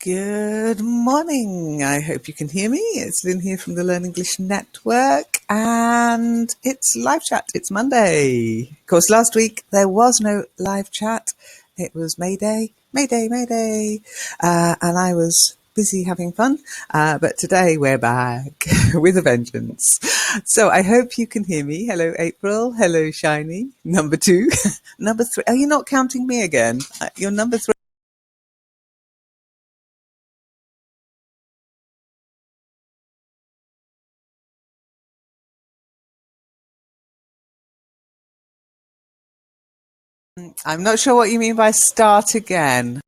Good morning. I hope you can hear me. It's Lynn here from the Learn English Network, and it's live chat. It's Monday. Of course, last week there was no live chat. It was May Day, and I was busy having fun. But today we're back with a vengeance. So I hope you can hear me. Hello, April. Hello, Shiny. Number 2. Number 3. Are you not counting me again? You're number 3. I'm not sure what you mean by start again.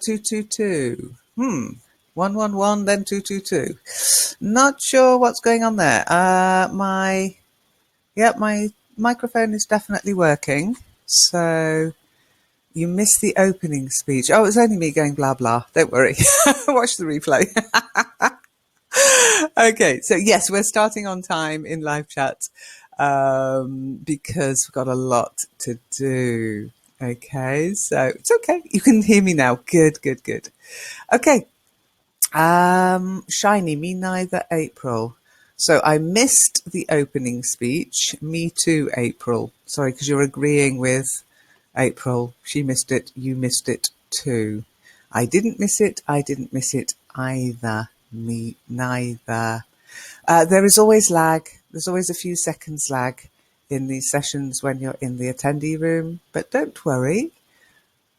Two, two, two. 111, then 222. Not sure what's going on there. My microphone is definitely working. So you missed the opening speech. Oh, it was only me going blah, blah. Don't worry. Watch the replay. Okay, so yes, we're starting on time in live chat because we've got a lot to do. Okay, so it's okay. You can hear me now. Good, good, good. Okay. Shiny, me neither, April. So I missed the opening speech. Me too, April. Sorry, because you're agreeing with April. She missed it. You missed it too. I didn't miss it. I didn't miss it either. Me neither. There is always lag. There's always a few seconds lag in these sessions when you're in the attendee room, but don't worry.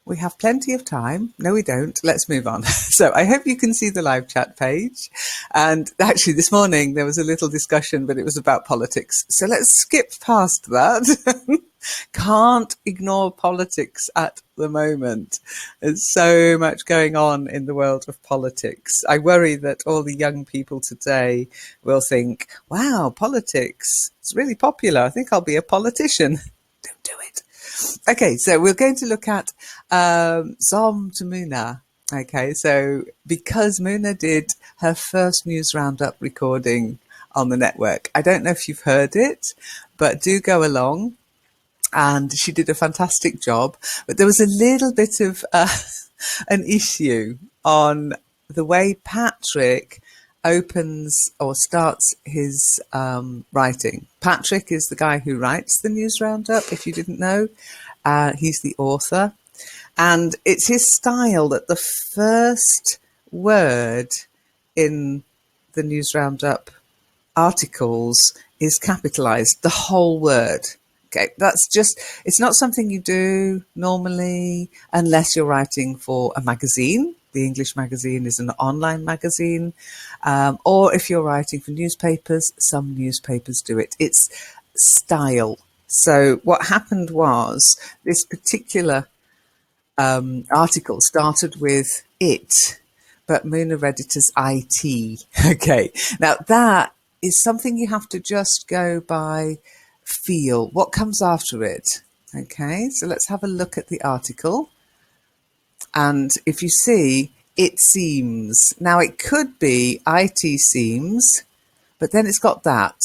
We have plenty of time. No, we don't. Let's move on. So I hope you can see the live chat page. And actually this morning there was a little discussion, but it was about politics. So let's skip past that. Can't ignore politics at the moment. There's so much going on in the world of politics. I worry that all the young people today will think, wow, politics, it's really popular. I think I'll be a politician. Don't do it. Okay, so we're going to look at Zom to Muna. Okay, so because Muna did her first news roundup recording on the network, I don't know if you've heard it, but do go along. And she did a fantastic job. But there was a little bit of an issue on the way Patrick opens or starts his writing. Patrick is the guy who writes the news roundup, if you didn't know. He's the author. And it's his style that the first word in the news roundup articles is capitalized, the whole word. Okay, that's just, it's not something you do normally unless you're writing for a magazine. The English magazine is an online magazine. Or if you're writing for newspapers, some newspapers do it. It's style. So what happened was this particular article started with it, but Muna read it as IT. Okay, now that is something you have to just go by feel. What comes after it? Okay, so let's have a look at the article. And if you see, it seems. Now it could be IT seems, but then it's got that.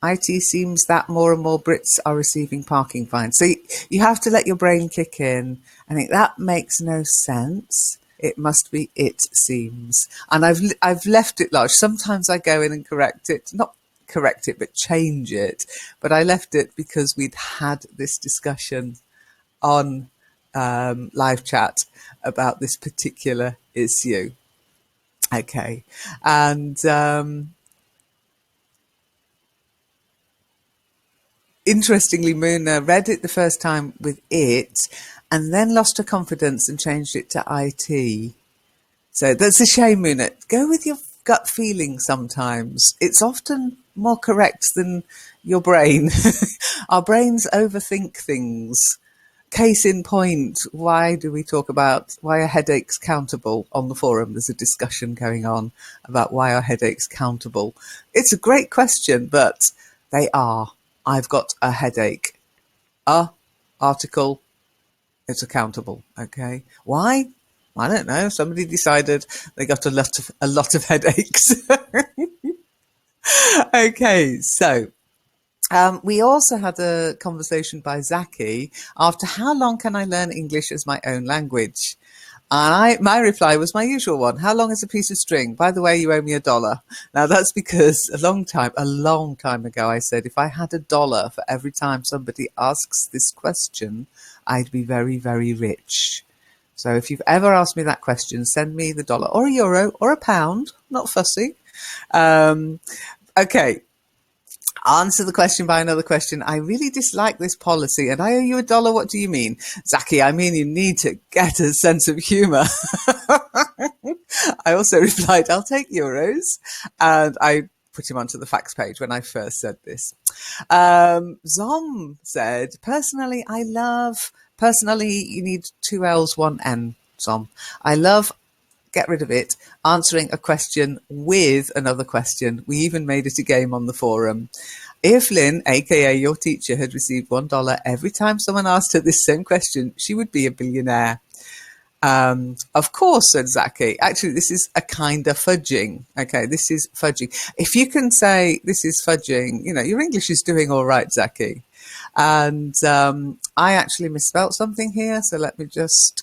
IT seems that more and more Brits are receiving parking fines. So you have to let your brain kick in. I think that makes no sense. It must be it seems. And I've left it large. Sometimes I go in and correct it. Not correct it, but change it. But I left it because we'd had this discussion on live chat about this particular issue. Okay. And interestingly, Muna read it the first time with it and then lost her confidence and changed it to IT. So that's a shame, Muna. Go with your gut feeling sometimes. It's often more correct than your brain. Our brains overthink things. Case in point, why do we talk about why are headaches countable on the forum? There's a discussion going on about why are headaches countable. It's a great question, but they are. I've got a headache. Article, it's accountable. Okay. Why? I don't know. Somebody decided they got a lot of headaches. Okay, so we also had a conversation by Zaki after how long can I learn English as my own language? And my reply was my usual one. How long is a piece of string? By the way, you owe me $1. Now that's because a long time ago, I said if I had $1 for every time somebody asks this question, I'd be very, very rich. So if you've ever asked me that question, send me the dollar or a euro or a pound. Not fussy. Um, okay, answer the question by another question. I really dislike this policy and I owe you $1. What do you mean? Zaki, I mean you need to get a sense of humour. I also replied, I'll take euros. And I put him onto the facts page when I first said this. Zom said, personally, you need two L's, one N, Zom. I love, get rid of it, answering a question with another question. We even made it a game on the forum. If Lynn, aka your teacher, had received $1 every time someone asked her this same question, she would be a billionaire. Of course, said Zaki. Actually, this is a kind of fudging. Okay, this is fudging. If you can say this is fudging, you know, your English is doing all right, Zaki. And I actually misspelt something here, so let me just,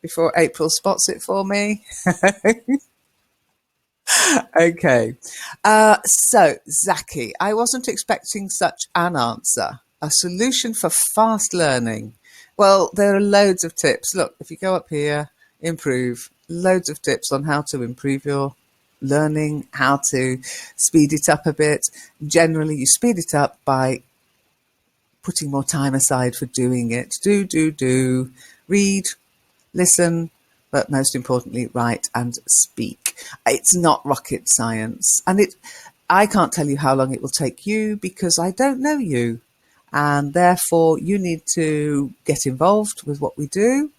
before April spots it for me. Okay. So, Zaki, I wasn't expecting such an answer. A solution for fast learning. Well, there are loads of tips. Look, if you go up here, improve, loads of tips on how to improve your learning, how to speed it up a bit. Generally, you speed it up by putting more time aside for doing it. Do. Read, listen, but most importantly, write and speak. It's not rocket science. And I can't tell you how long it will take you because I don't know you. And therefore, you need to get involved with what we do.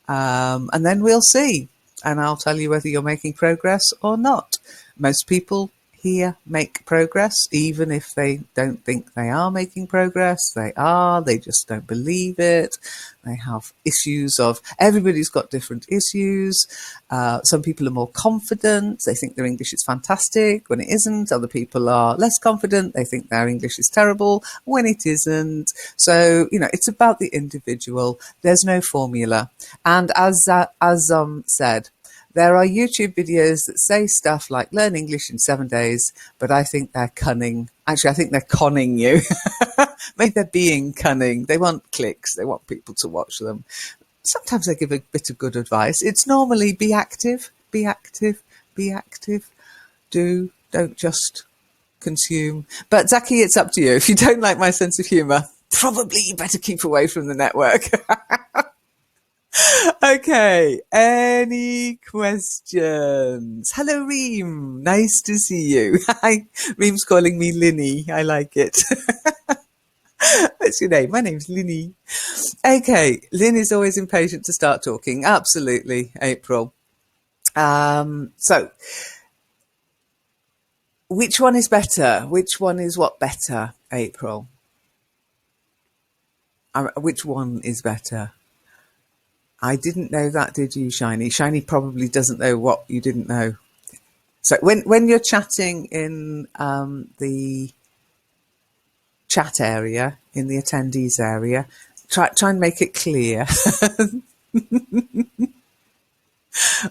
And then we'll see. And I'll tell you whether you're making progress or not. Most people here make progress, even if they don't think they are making progress. They are, they just don't believe it. They have issues of, everybody's got different issues. Some people are more confident. They think their English is fantastic when it isn't. Other people are less confident. They think their English is terrible when it isn't. So, you know, it's about the individual. There's no formula. And as said, there are YouTube videos that say stuff like learn English in 7 days, but I think they're cunning. Actually, I think they're conning you. Maybe they're being cunning. They want clicks. They want people to watch them. Sometimes they give a bit of good advice. It's normally be active, be active, be active. Don't just consume. But Zaki, it's up to you. If you don't like my sense of humour, probably you better keep away from the network. Okay, any questions? Hello, Reem. Nice to see you. Hi, Reem's calling me Linny. I like it. What's your name? My name's Linny. Okay, Lynn is always impatient to start talking. Absolutely, April. So, which one is better? Which one is what better, April? Which one is better? I didn't know that, did you, Shiny? Shiny probably doesn't know what you didn't know. So when you're chatting in the chat area, in the attendees area, try and make it clear.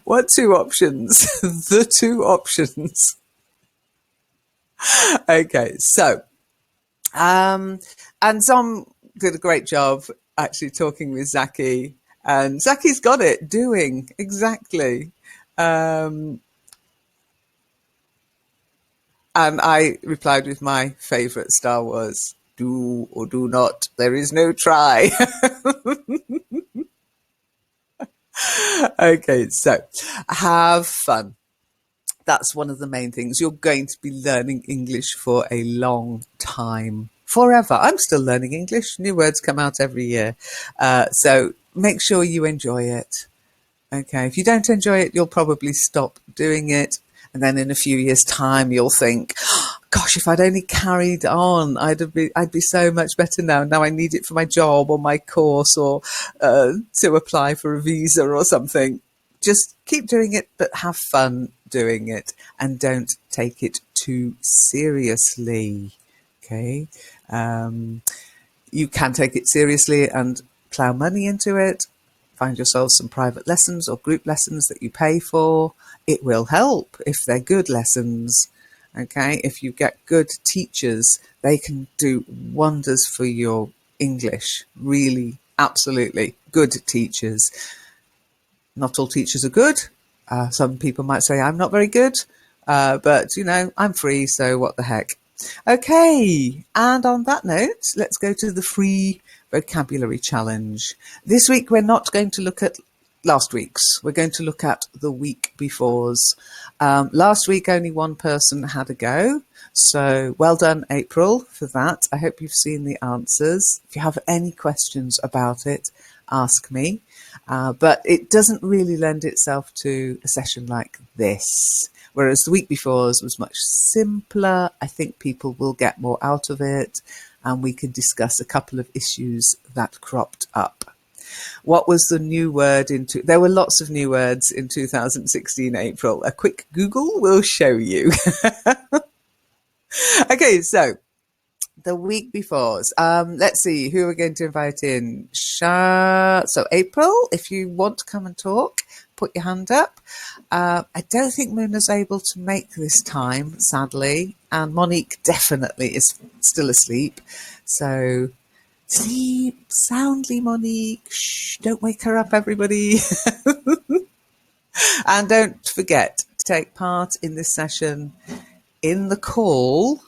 What two options? The two options. Okay, so and Zom did a great job actually talking with Zaki. And Zaki's got it, doing, exactly. And I replied with my favourite Star Wars, do or do not, there is no try. Okay, so have fun. That's one of the main things. You're going to be learning English for a long time. Forever. I'm still learning English. New words come out every year. So make sure you enjoy it. Okay. If you don't enjoy it, you'll probably stop doing it. And then in a few years' time, you'll think, gosh, if I'd only carried on, I'd be so much better now. Now I need it for my job or my course or to apply for a visa or something. Just keep doing it, but have fun doing it and don't take it too seriously. Okay. You can take it seriously and plow money into it. Find yourself some private lessons or group lessons that you pay for. It will help if they're good lessons. Okay. If you get good teachers, they can do wonders for your English. Really, absolutely good teachers. Not all teachers are good. Some people might say I'm not very good, but I'm free, so what the heck. Okay, and on that note, let's go to the free vocabulary challenge. This week we're not going to look at last week's. We're going to look at the week before's. Last week only one person had a go, so well done, April, for that. I hope you've seen the answers. If you have any questions about it, ask me. But it doesn't really lend itself to a session like this. Whereas the week before's was much simpler. I think people will get more out of it, and we can discuss a couple of issues that cropped up. What was the new word there were lots of new words in 2016, April. A quick Google will show you. Okay, so the week before's. Let's see who we're going to invite in. So April, if you want to come and talk, put your hand up. I don't think Muna's able to make this time, sadly, and Monique definitely is still asleep. So sleep soundly, Monique. Shh, don't wake her up, everybody. And don't forget to take part in this session in the call.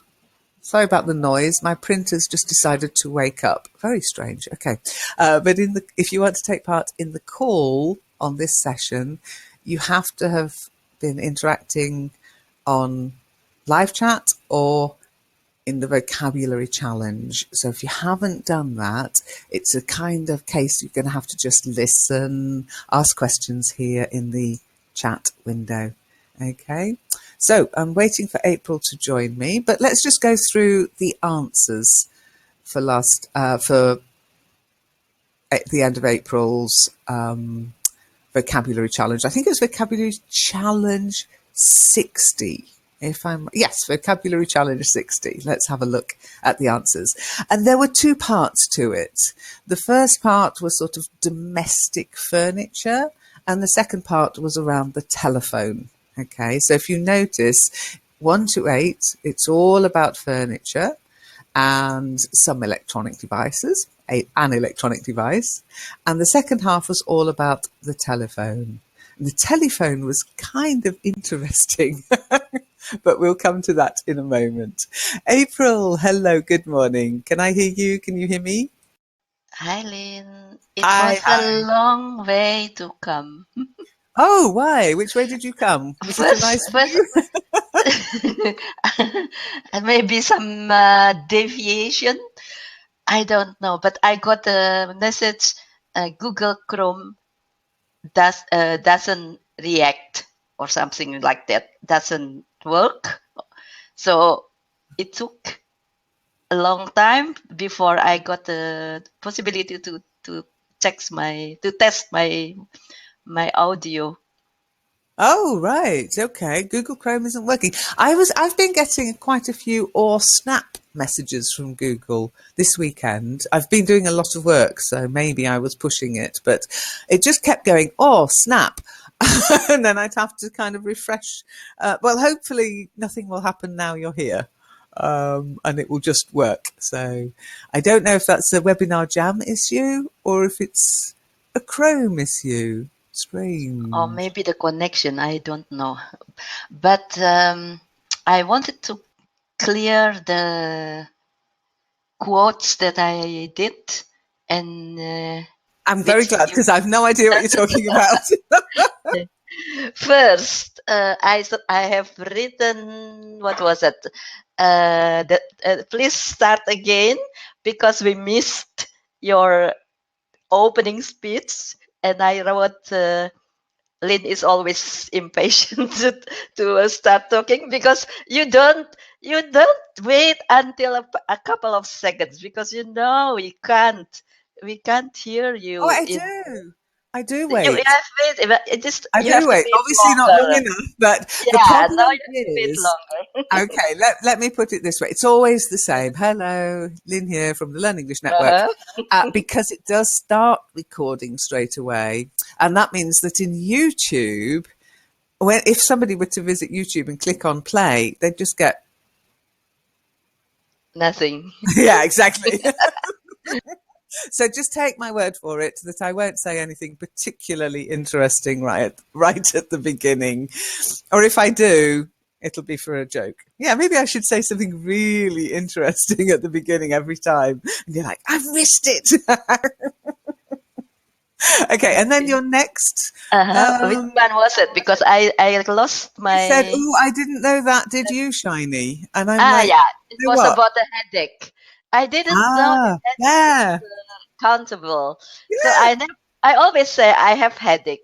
Sorry about the noise. My printer's just decided to wake up. Very strange. Okay. But if you want to take part in the call on this session, you have to have been interacting on live chat or in the vocabulary challenge. So if you haven't done that, it's a kind of case you're going to have to just listen, ask questions here in the chat window. Okay. So I'm waiting for April to join me, but let's just go through the answers for at the end of April's vocabulary challenge. I think it was vocabulary challenge 60. Yes, vocabulary challenge 60. Let's have a look at the answers. And there were two parts to it. The first part was sort of domestic furniture, and the second part was around the telephone. Okay, so if you notice, 1 to 8, it's all about furniture and some electronic devices, an electronic device. And the second half was all about the telephone. And the telephone was kind of interesting, but we'll come to that in a moment. April, hello, good morning. Can I hear you? Can you hear me? Hi, Lynn. It Hi. was a long way to come. Oh, why? Which way did you come? Was it a nice view? Maybe some deviation. I don't know, but I got a message. Google Chrome doesn't react or something like that. Doesn't work. So it took a long time before I got the possibility to test my audio. Oh, right. Okay. Google Chrome isn't working. I've been getting quite a few or snap messages from Google this weekend. I've been doing a lot of work, so maybe I was pushing it, but it just kept going, oh, snap. And then I'd have to kind of refresh. Well, hopefully nothing will happen now you're here. And it will just work. So I don't know if that's a Webinar Jam issue or if it's a Chrome issue. Strange. Or maybe the connection, I don't know. But I wanted to clear the quotes that I did. And I'm very glad because I have no idea what you're talking about. First, I have written, what was it? Please start again because we missed your opening speech. And I wrote, Lynn is always impatient to start talking because you don't wait until a couple of seconds because we can't hear you. Oh, I do. I do You wait. have wait, but it just I you have do to wait. wait Obviously not long longer. enough, but the Yeah, now problem you have to wait is, longer. okay, let me put it this way. It's always the same. Hello, Lynn here from the Learn English Network. Uh-huh. Because it does start recording straight away. And that means that in YouTube, if somebody were to visit YouTube and click on play, they'd just get, Nothing. yeah, exactly. So just take my word for it that I won't say anything particularly interesting right at the beginning. Or if I do, it'll be for a joke. Yeah, maybe I should say something really interesting at the beginning every time. And you're like, I've missed it. Okay, and then Okay. your next, Which um, one was it? Because I lost you said, my. oh, I didn't know that, did you, Shiny? And I'm Ah, like, yeah, it know was what? about a headache. I didn't know that Ah, headache is yeah, countable. So yeah. I always say I have headache.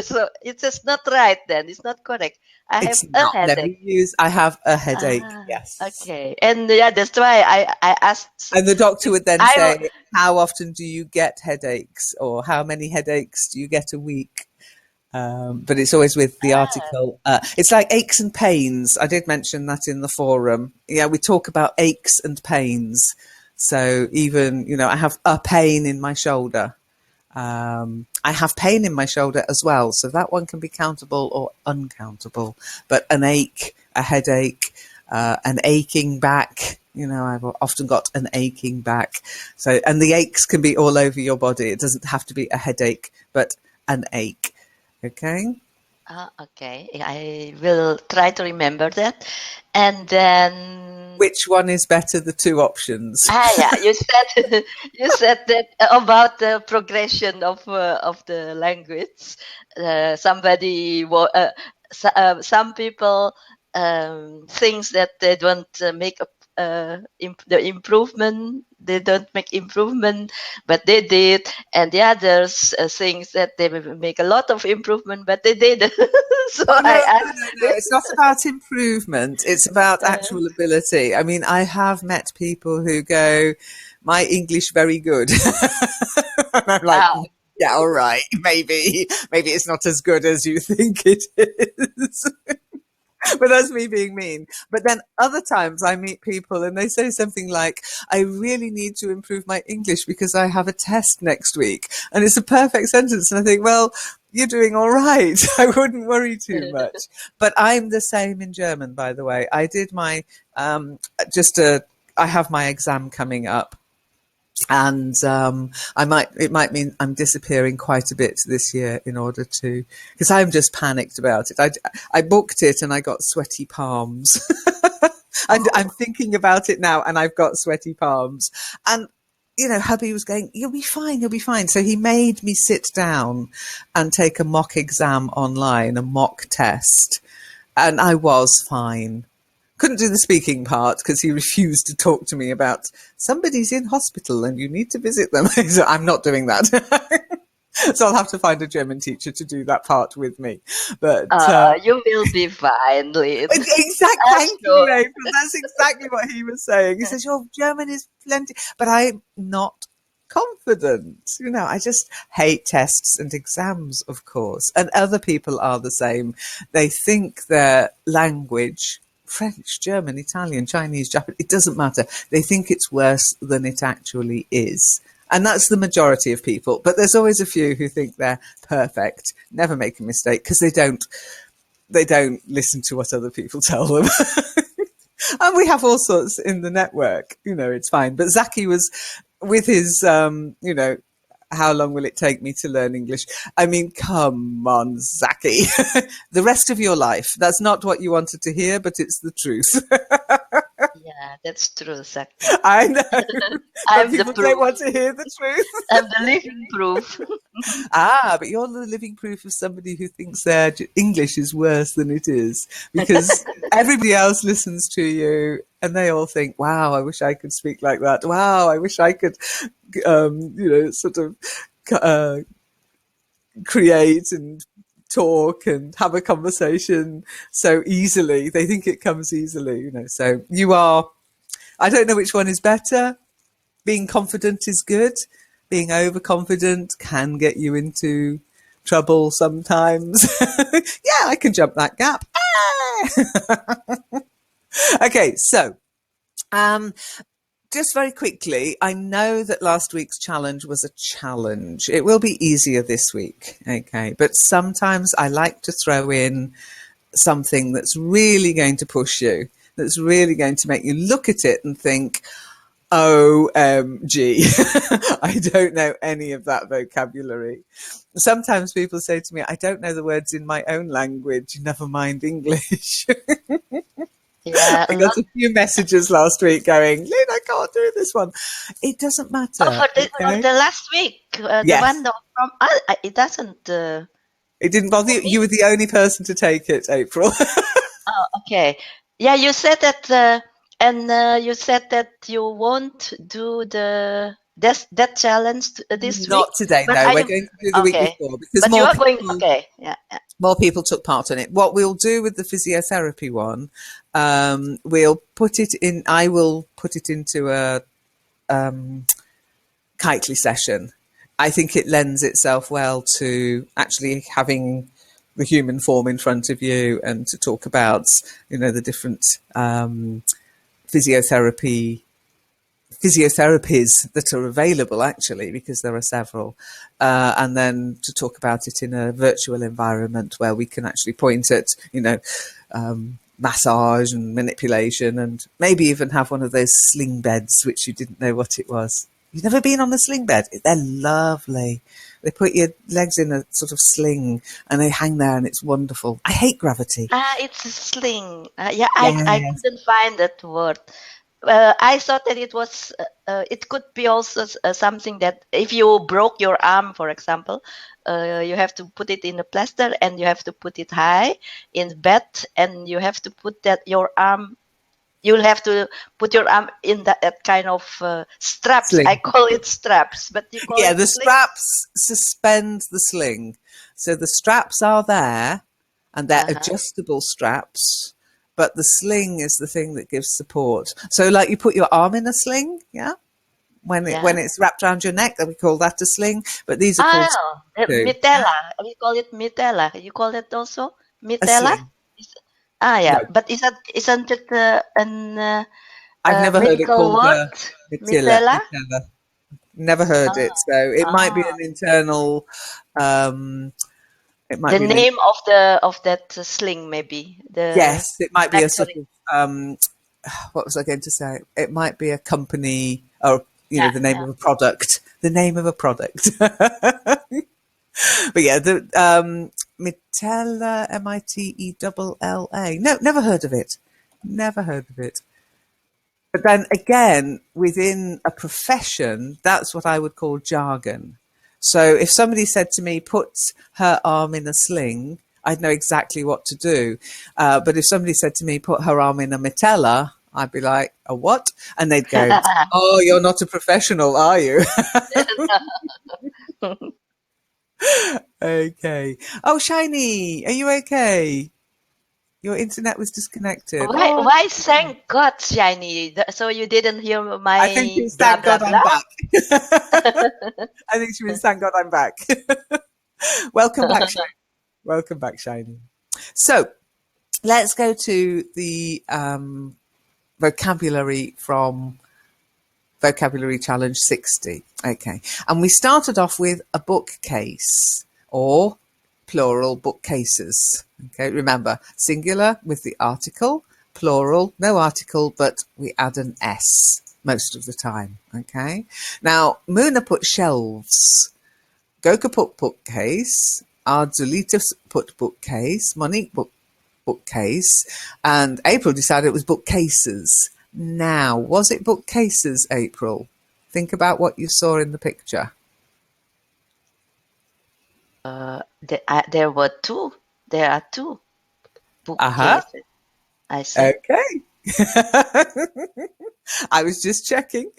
So it's just not right then. It's not correct. I have It's a not. Never headache. use, I have a headache. Ah, Yes. okay. And yeah, that's why I asked. And the doctor would then I say, how often do you get headaches? Or how many headaches do you get a week? But it's always with the ah, article. It's like aches and pains. I did mention that in the forum. Yeah, we talk about aches and pains. So even, I have a pain in my shoulder. I have pain in my shoulder as well. So that one can be countable or uncountable. But an ache, a headache, an aching back. I've often got an aching back. So, and the aches can be all over your body. It doesn't have to be a headache, but an ache. Okay. okay. I will try to remember that. And then Which one is better? The two options. yeah, you said you said that about the progression of the language. Some people thinks that they don't make the improvement. They don't make improvement, but they did, and the others thinks that they will make a lot of improvement, but they didn't. So Oh no, I no, asked. no, no! It's not about improvement. It's about Uh, actual ability. I mean, I have met people who go, "My English very good," and I'm like, uh, "Yeah, all right, maybe it's not as good as you think it is." But that's me being mean. But then other times I meet people and they say something like, I really need to improve my English because I have a test next week. And it's a perfect sentence. And I think, well, you're doing all right. I wouldn't worry too much. But I'm the same in German, by the way. I did my, I have my exam coming up. And it might mean I'm disappearing quite a bit this year in order to, because I'm just panicked about it. I booked it and I got sweaty palms. I'm thinking about it now and I've got sweaty palms. And hubby was going, you'll be fine, you'll be fine. So he made me sit down and take a mock exam online, a mock test. And I was fine. Couldn't do the speaking part because he refused to talk to me about somebody's in hospital and you need to visit them. So I'm not doing that. So I'll have to find a German teacher to do that part with me. But you will be fine, Lynn. I'm thank you, sure. April. That's exactly what he was saying. He says, your German is plenty, but I'm not confident. I just hate tests and exams, of course. And other people are the same. They think their language, French, German, Italian, Chinese, Japanese, it doesn't matter. They think it's worse than it actually is. And that's the majority of people. But there's always a few who think they're perfect, never make a mistake because they don't listen to what other people tell them. And we have all sorts in the network, it's fine. But Zaki was with his, how long will it take me to learn English? I mean, come on, Zaki. The rest of your life. That's not what you wanted to hear, but it's the truth. Yeah, that's true, Saki. I know. But I'm the people don't proof. want to hear the truth. I'm the living proof. But you're the living proof of somebody who thinks their English is worse than it is because everybody else listens to you and they all think, wow, I wish I could speak like that. Wow, I wish I could, sort of create and talk and have a conversation so easily. They think it comes easily, So I don't know which one is better. Being confident is good. being overconfident can get you into trouble sometimes. Yeah, I can jump that gap. Okay, so um, just very quickly, I know that last week's challenge was a challenge. It will be easier this week, okay? But sometimes I like to throw in something that's really going to push you, that's really going to make you look at it and think, OMG, I don't know any of that vocabulary. Sometimes people say to me, I don't know the words in my own language, never mind English. Yeah, I got a few messages last week going, Lynn, I can't do this one. It doesn't matter. for Okay. the last week, the Yes. one from it doesn't. It didn't bother For you. me. You were the only person to take it, April. Oh, okay. Yeah, you said that, and you said that you won't do that challenge this week. Not today, But no. are We're you going to do the week okay? before because But you are going. Okay. Yeah. Yeah. more people took part in it. What we'll do with the physiotherapy one, we'll put it in. I will put it into a Kitely session. I think it lends itself well to actually having the human form in front of you and to talk about, the different physiotherapy physiotherapies that are available, actually, because there are several, and then to talk about it in a virtual environment where we can actually point at, massage and manipulation, and maybe even have one of those sling beds, which you didn't know what it was. You've never been on a sling bed? They're lovely. They put your legs in a sort of sling and they hang there, and it's wonderful. I hate gravity. It's a sling. Yeah, I Yes. couldn't find that word. I thought that it could be also something that if you broke your arm, for example, you have to put it in a plaster and you have to put it high in bed and you have to put you'll have to put your arm in that kind of straps. I Sling. call it straps, but you call Yeah, it the sling? straps suspend the sling. So the straps are there and they're Uh-huh. adjustable straps, but the sling is the thing that gives support. So like you put your arm in a sling, yeah? When Yeah. it's wrapped around your neck, then we call that a sling, but these are called Oh, too. mitella. We call it mitella. You call it also A mitella? sling. Is- yeah, No, but isn't it I've a never heard it medical called word? mitilla. Mitella? Mitella. Never heard it. So it might be Ah, an internal, um, it might the be an name of that sling, maybe the yes, it might be a sort factory. of what was I going to say? It might be a company or Yeah, the name yeah. of a product. The name of a product. But yeah, the Mitella, Mitella. No, never heard of it. Never heard of it. But then again, within a profession, that's what I would call jargon. So if somebody said to me, put her arm in a sling, I'd know exactly what to do. But if somebody said to me, put her arm in a mitella, I'd be like, a what? And they'd go, oh, you're not a professional, are you? Okay. Oh, Shiny, are you okay? Your internet was disconnected. Oh, Why thank God, Shiny? So you didn't hear I think my it's blah thank blah God I'm blah? back. I think she means thank God I'm back. Welcome back, Shiny. Welcome back, Shiny. So let's go to the vocabulary from Vocabulary Challenge 60. Okay. And we started off with a bookcase or plural bookcases. Okay. Remember, singular with the article, plural, no article, but we add an S most of the time. Okay. Now, Muna put shelves. Goka put bookcase. Ardulita put bookcase. Monique put bookcase, and April decided it was bookcases. Now, was it bookcases, April? Think about what you saw in the picture. There were two. There are two Uh-huh. bookcases. I said. Okay. I was just checking.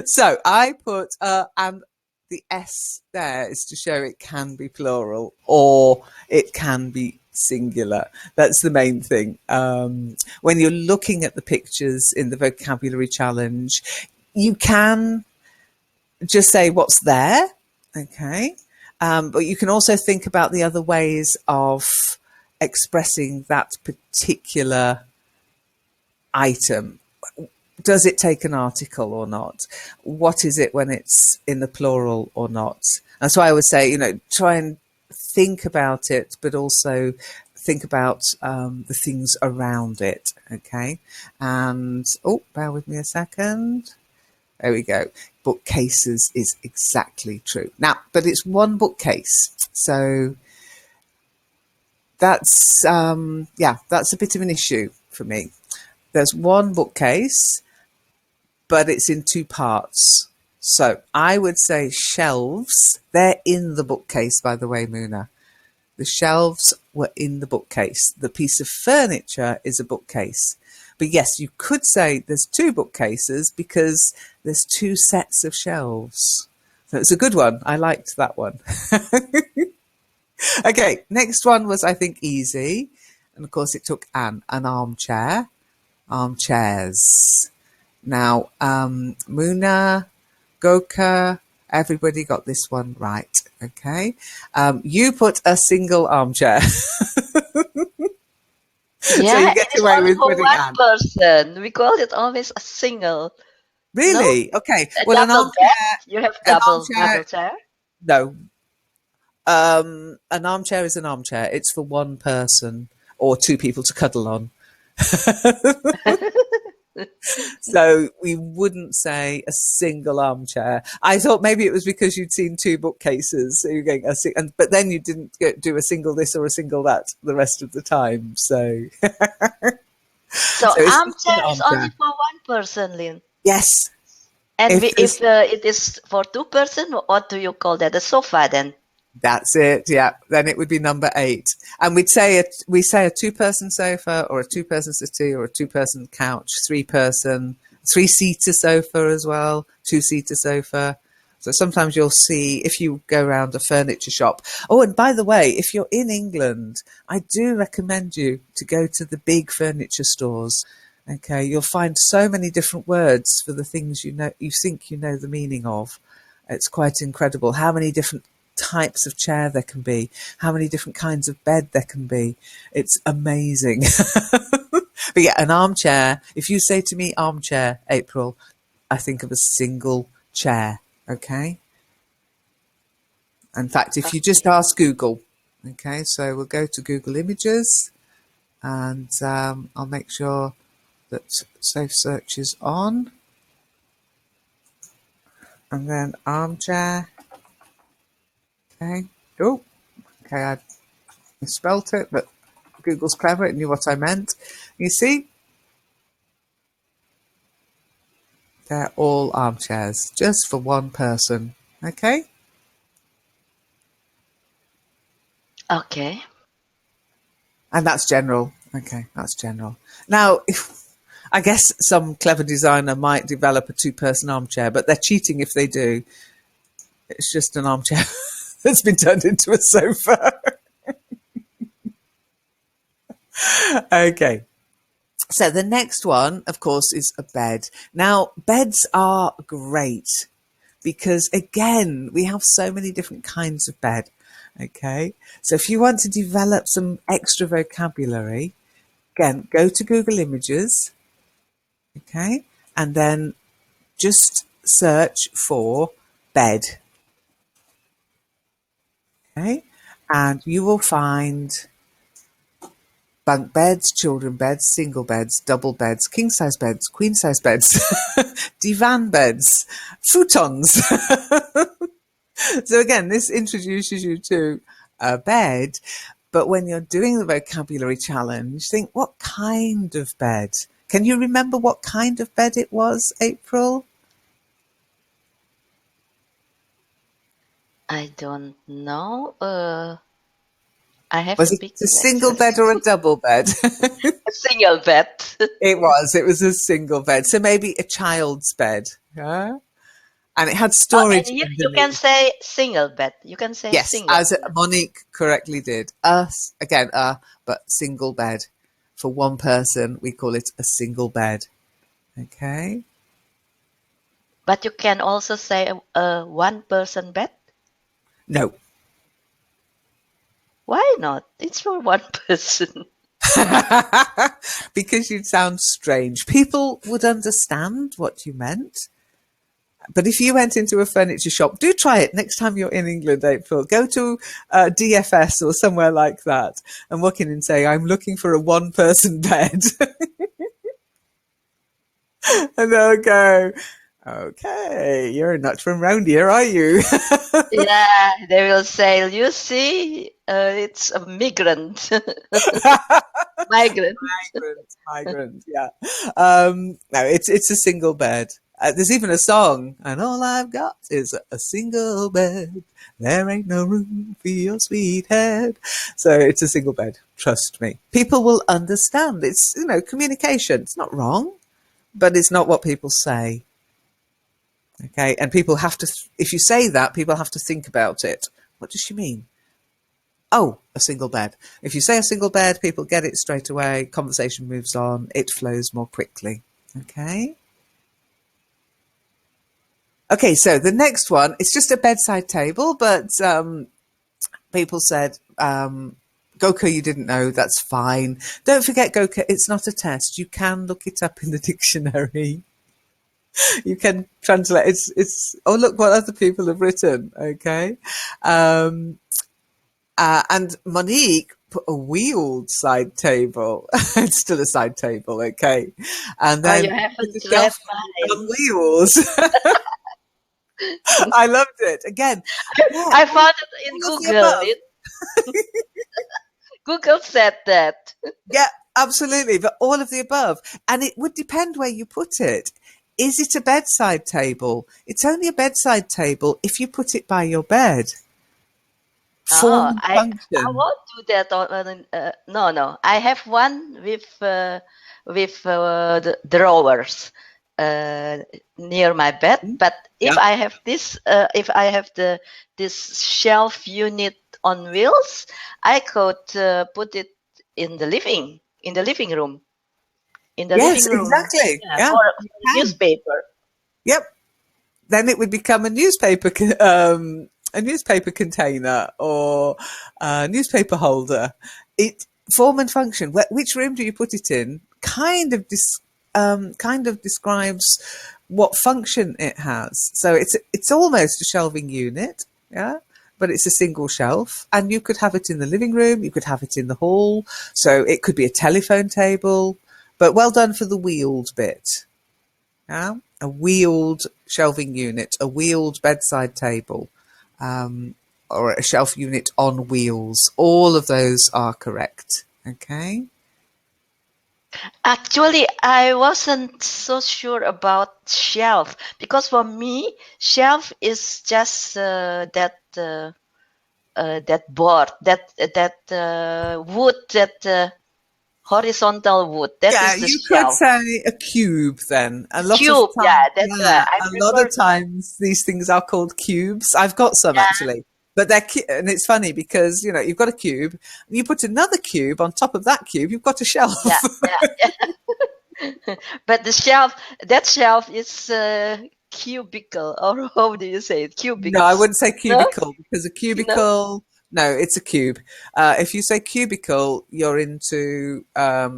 So I put and the S there is to show it can be plural or it can be singular. That's the main thing. When you're looking at the pictures in the vocabulary challenge, you can just say what's there. Okay. But you can also think about the other ways of expressing that particular item. Does it take an article or not? What is it when it's in the plural or not? And so I would say, try and think about it, but also think about the things around it. Okay. And, bear with me a second. There we go. Bookcases is exactly true. Now, but it's one bookcase. So that's, that's a bit of an issue for me. There's one bookcase, but it's in two parts. So I would say shelves. They're in the bookcase, by the way, Muna. The shelves were in the bookcase. The piece of furniture is a bookcase. But yes, you could say there's two bookcases because there's two sets of shelves. So it's a good one. I liked that one. Okay, next one was, I think, easy. And of course, it took an armchair. Armchairs. Now, Muna, Goka, everybody got this one right. Okay. You put a single armchair. So Yeah, you it get is away only with for putting one an. person. We call it always a single. No, Really? Okay. a Well, double bed. You have an double armchair, chair. no. An armchair is an armchair. It's for one person or two people to cuddle on. So we wouldn't say a single armchair. I thought maybe it was because you'd seen two bookcases. So you're going, but then you didn't do a single this or a single that the rest of the time. So, So so it's just an armchair is only armchair. for one person, Lynn. Yes. And If if there's it is for two-person, what do you call that? A sofa then? That's it. Yeah. Then it would be number 8. And we say a 2-person sofa or a 2-person settee or a 2-person couch, 3-person, 3-seater sofa as well, 2-seater sofa. So sometimes you'll see if you go around a furniture shop. Oh, and by the way, if you're in England, I do recommend you to go to the big furniture stores. Okay, you'll find so many different words for the things you think you know the meaning of. It's quite incredible how many different types of chair there can be, how many different kinds of bed there can be. It's amazing. But yeah, an armchair. If you say to me armchair, April, I think of a single chair. Okay. In fact, if you just ask Google, okay, so we'll go to Google Images and I'll make sure that Safe Search is on. And then armchair. Okay. Oh, okay, I misspelt it, but Google's clever. It knew what I meant. You see, they're all armchairs, just for one person. Okay? Okay. And that's general. Okay, that's general. Now, I guess some clever designer might develop a 2-person armchair, but they're cheating if they do. It's just an armchair that's been turned into a sofa. Okay. So the next one, of course, is a bed. Now, beds are great because, again, we have so many different kinds of bed. Okay. So if you want to develop some extra vocabulary, again, go to Google Images. Okay. And then just search for bed. Okay. And you will find bunk beds, children beds, single beds, double beds, king size beds, queen size beds, divan beds, futons. So again, this introduces you to a bed, but when you're doing the vocabulary challenge, think what kind of bed? Can you remember what kind of bed it was, April? I don't know. I have Was a it big a single bed Lexus. or a double bed? A single bed. It was a single bed. So maybe a child's bed. Yeah? And it had Oh, and storage you can underneath. say single bed. You can say Yes, single as bed. Monique correctly did. Again, but single bed. For one person, we call it a single bed. Okay. But you can also say a one-person bed. No. Why not? It's for one person. Because you'd sound strange. People would understand what you meant. But if you went into a furniture shop, do try it next time you're in England, April. Go to DFS or somewhere like that and walk in and say, I'm looking for a one-person bed. And they'll go, okay, you're not from round here, are you? Yeah, they will say, you see, it's a migrant. Migrant. Migrant, yeah. No, it's a single bed. There's even a song, and all I've got is a single bed. There ain't no room for your sweet head. So it's a single bed. Trust me. People will understand. It's, communication. It's not wrong, but it's not what people say. Okay. And people have to, if you say that, people have to think about it. What does she mean? Oh, a single bed. If you say a single bed, people get it straight away. Conversation moves on. It flows more quickly. Okay. Okay, so the next one, it's just a bedside table, but people said, Goka, you didn't know, that's fine. Don't forget, Goka, it's not a test. You can look it up in the dictionary. You can translate. Oh, look what other people have written. Okay. And Monique put a wheeled side table. It's still a side table, okay. And Oh, then you haven't the read shelf mine. on wheels. I loved it. Again, yeah, I found it in all of the Google. above. Google said that. Yeah, absolutely. But all of the above. And it would depend where you put it. Is it a bedside table? It's only a bedside table if you put it by your bed. Form Oh, and I function. won't do that no. I have one with the drawers uh, near my bed. But Yeah. if I have this shelf unit on wheels, I could put it in the living room, Yes, exactly. yeah, Yeah, for you the can. newspaper. Yep. Then it would become a newspaper container or a newspaper holder. It form and function. Which room do you put it in? Kind of describes what function it has. So it's almost a shelving unit, yeah, but it's a single shelf, and you could have it in the living room. You could have it in the hall. So it could be a telephone table. But well done for the wheeled bit. Yeah, a wheeled shelving unit, a wheeled bedside table, or a shelf unit on wheels. All of those are correct. Okay. Actually, I wasn't so sure about shelf because for me, shelf is just that board, that wood, that horizontal wood. That Yeah, is the you could shelf. say a cube then. A lot of Cube, time, yeah, that's why yeah, I a lot of prefer. times these things are called cubes. I've got some Yeah, actually, but and it's funny because you've got a cube, you put another cube on top of that cube, you've got a shelf. yeah, yeah. But that shelf is cubicle, or how do you say it? No, I Cubics. wouldn't say No, cubicle because a no. cubicle, no, it's a cube. If you say cubicle, you're into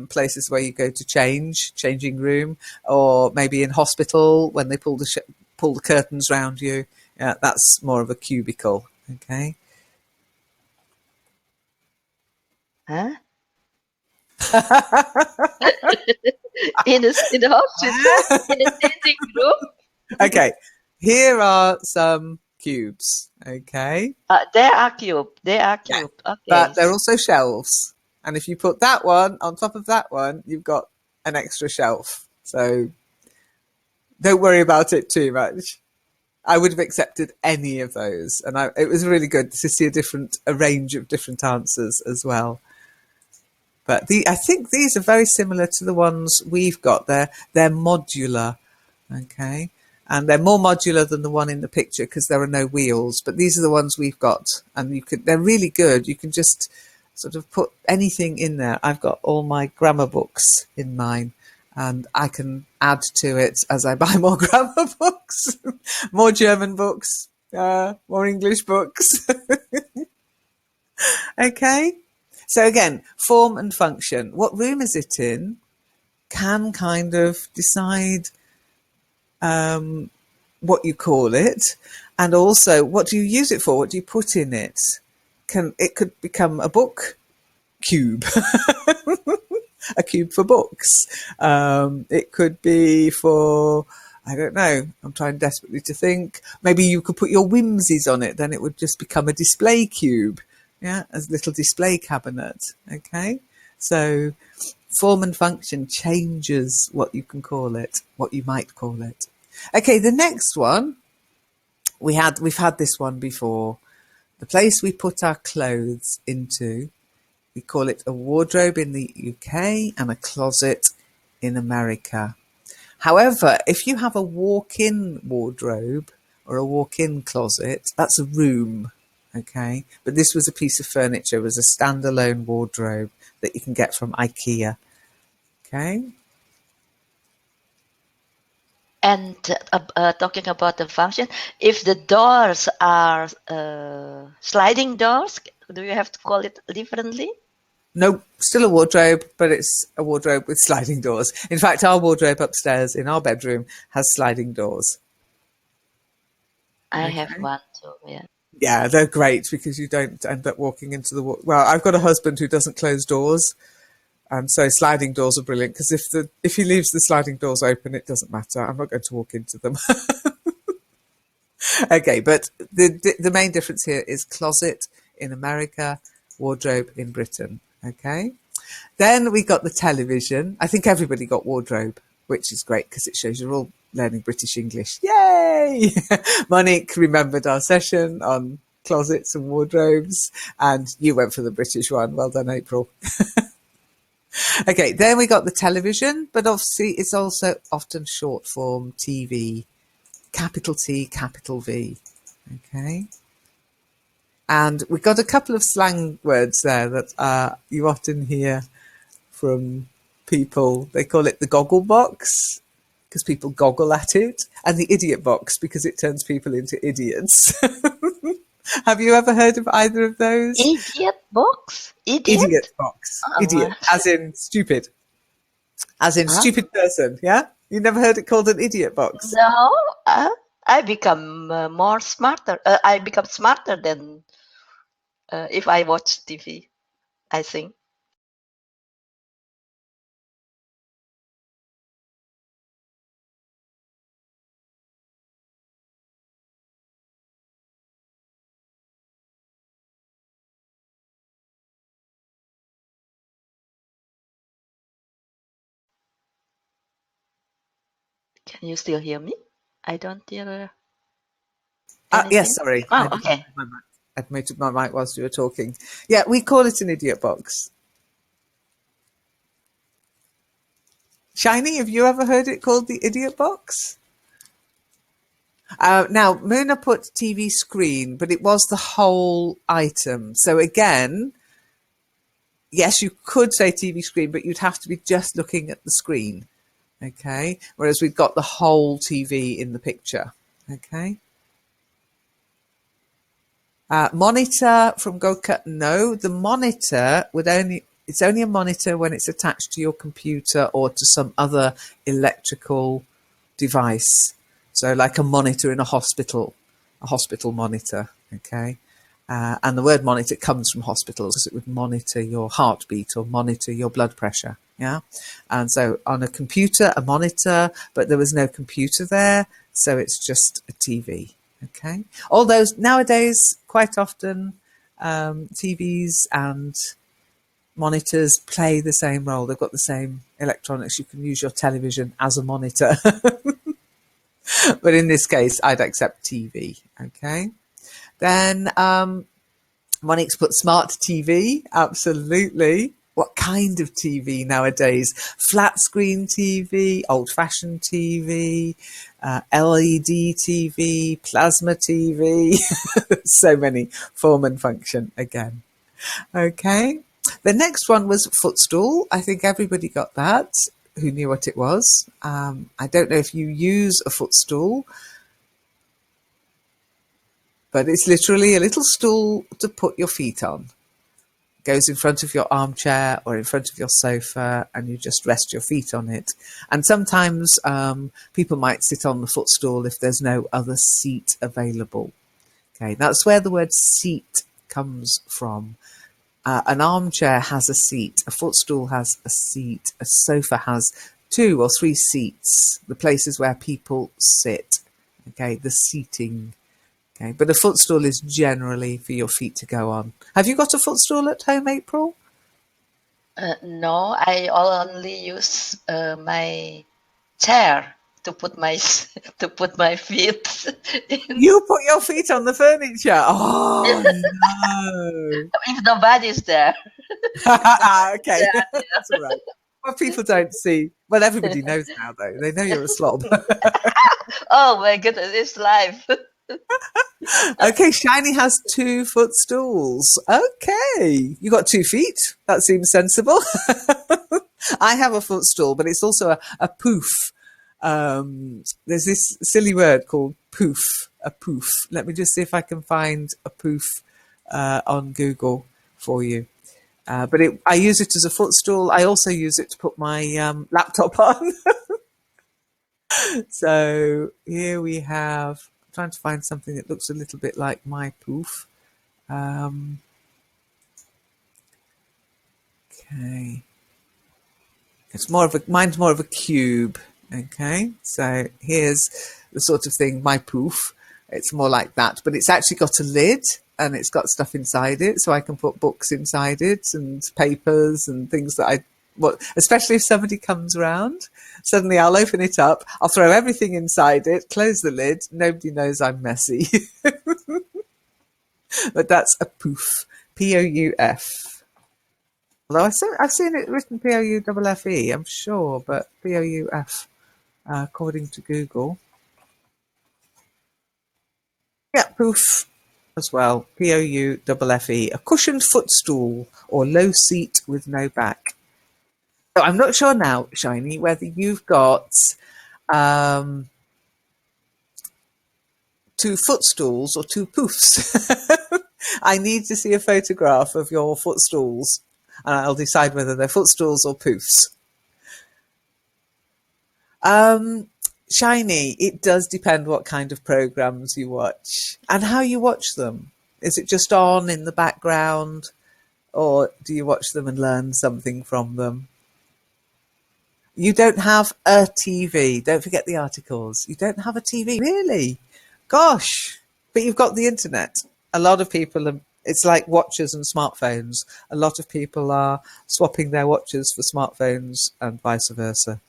places where you go to changing room, or maybe in hospital when they pull the curtains round you. Yeah, that's more of a cubicle. Okay. Huh? In the hospital, in the changing room. Okay. Here are some cubes. Okay. They are cube. They are Yeah. cube. Okay. But they're also shelves. And if you put that one on top of that one, you've got an extra shelf. So don't worry about it too much. I would have accepted any of those, and it was really good to see a range of different answers as well. But I think these are very similar to the ones we've got. They're modular, okay, and they're more modular than the one in the picture because there are no wheels. But these are the ones we've got, and they're really good. You can just sort of put anything in there. I've got all my grammar books in mine. and I can add to it as I buy more grammar books, more German books, more English books. Okay. So again, form and function. What room is it in can kind of decide what you call it, and also what do you use it for? What do you put in it? It could become a book cube, a cube for books. It could be for, I don't know, I'm trying desperately to think. Maybe you could put your whimsies on it, then it would just become a display cube, yeah, as a little display cabinet. Okay, so form and function changes what you can call it, what you might call it. Okay, the next one we've had this one before. The place we put our clothes into, we call it a wardrobe in the UK and a closet in America. However, if you have a walk-in wardrobe or a walk-in closet, that's a room, okay? But this was a piece of furniture, it was a standalone wardrobe that you can get from IKEA, okay? And talking about the function, if the doors are sliding doors, do you have to call it differently? No, still a wardrobe, but it's a wardrobe with sliding doors. In fact, our wardrobe upstairs in our bedroom has sliding doors. I have Okay. one too, yeah. Yeah, they're great because you don't end up walking into the well. I've got a husband who doesn't close doors, and so sliding doors are brilliant because if he leaves the sliding doors open, it doesn't matter. I'm not going to walk into them. Okay, but the main difference here is closet in America, wardrobe in Britain. Okay, then we got the television. I think everybody got wardrobe, which is great because it shows you're all learning British English. Yay! Monique remembered our session on closets and wardrobes, and you went for the British one. Well done, April. Okay, then we got the television, but obviously it's also often short form TV, capital T, capital V. Okay. And we've got a couple of slang words there that you often hear from people. They call it the goggle box because people goggle at it, and the idiot box because it turns people into idiots. Have you ever heard of either of those? Idiot box? Idiot Idiot? box. Oh, Idiot, as in stupid. As in huh? stupid person, yeah? You never heard it called an idiot box? No, I become more smarter. I become smarter than if I watch TV, I think. Can you still hear me? I don't hear Yes, anything. sorry. Oh, okay. I'd muted my mic whilst you were talking. Yeah, we call it an idiot box. Shiny, have you ever heard it called the idiot box? Now, Muna put TV screen, but it was the whole item. So again, yes, you could say TV screen, but you'd have to be just looking at the screen. Okay. Whereas we've got the whole TV in the picture. Okay. Monitor from Goka. No, the monitor it's only a monitor when it's attached to your computer or to some other electrical device. So like a monitor in a hospital monitor. Okay. And the word monitor comes from hospitals because it would monitor your heartbeat or monitor your blood pressure. Yeah. And so on a computer, a monitor, but there was no computer there. So it's just a TV. Okay. Although nowadays, quite often, TVs and monitors play the same role. They've got the same electronics. You can use your television as a monitor. But in this case, I'd accept TV. Okay. Then Monique's put smart TV. Absolutely. What kind of TV nowadays? Flat screen TV, old fashioned TV, LED TV, plasma TV. So many form and function again. Okay. The next one was footstool. I think everybody got that. who knew what it was. I don't know if you use a footstool, but it's literally a little stool to put your feet on. It goes in front of your armchair or in front of your sofa, and you just rest your feet on it. And sometimes people might sit on the footstool if there's no other seat available. Okay, that's where the word seat comes from. An armchair has a seat, a footstool has a seat, a sofa has 2 or 3 seats, the places where people sit. Okay, the seating. Okay, but a footstool is generally for your feet to go on. Have you got a footstool at home, April? No, I only use my chair to put my to put my feet in. You put your feet on the furniture. Oh no. If nobody's there. Okay, that's all right. Well, people don't see. Well, everybody knows now, though. They know you're a slob. Oh my goodness, it's live. Okay, Shiny has 2 footstools. Okay, you got 2 feet. That seems sensible. I have a footstool, but it's also a poof. There's this silly word called poof, a poof. Let me just see if I can find a poof on Google for you. But I use it as a footstool. I also use it to put my laptop on. So here we have, I'm trying to find something that looks a little bit like my poof. Okay. Mine's more of a cube. Okay. So here's the sort of thing, my poof. It's more like that, but it's actually got a lid and it's got stuff inside it. So I can put books inside it and papers and things that especially if somebody comes around, suddenly I'll open it up, I'll throw everything inside it, close the lid, nobody knows I'm messy. But that's a poof, P-O-U-F. Although I've seen it written P-O-U-F-F-E, I'm sure, but P-O-U-F, according to Google. Yeah, poof as well, P-O-U-F-F-E, a cushioned footstool or low seat with no back. So I'm not sure now, Shiny, whether you've got 2 footstools or 2 poofs. I need to see a photograph of your footstools and I'll decide whether they're footstools or poofs. Shiny, it does depend what kind of programs you watch and how you watch them. Is it just on in the background or do you watch them and learn something from them? You don't have a TV. Don't forget the articles. You don't have a TV. Really? Gosh. But you've got the internet. A lot of people it's like watches and smartphones. A lot of people are swapping their watches for smartphones and vice versa.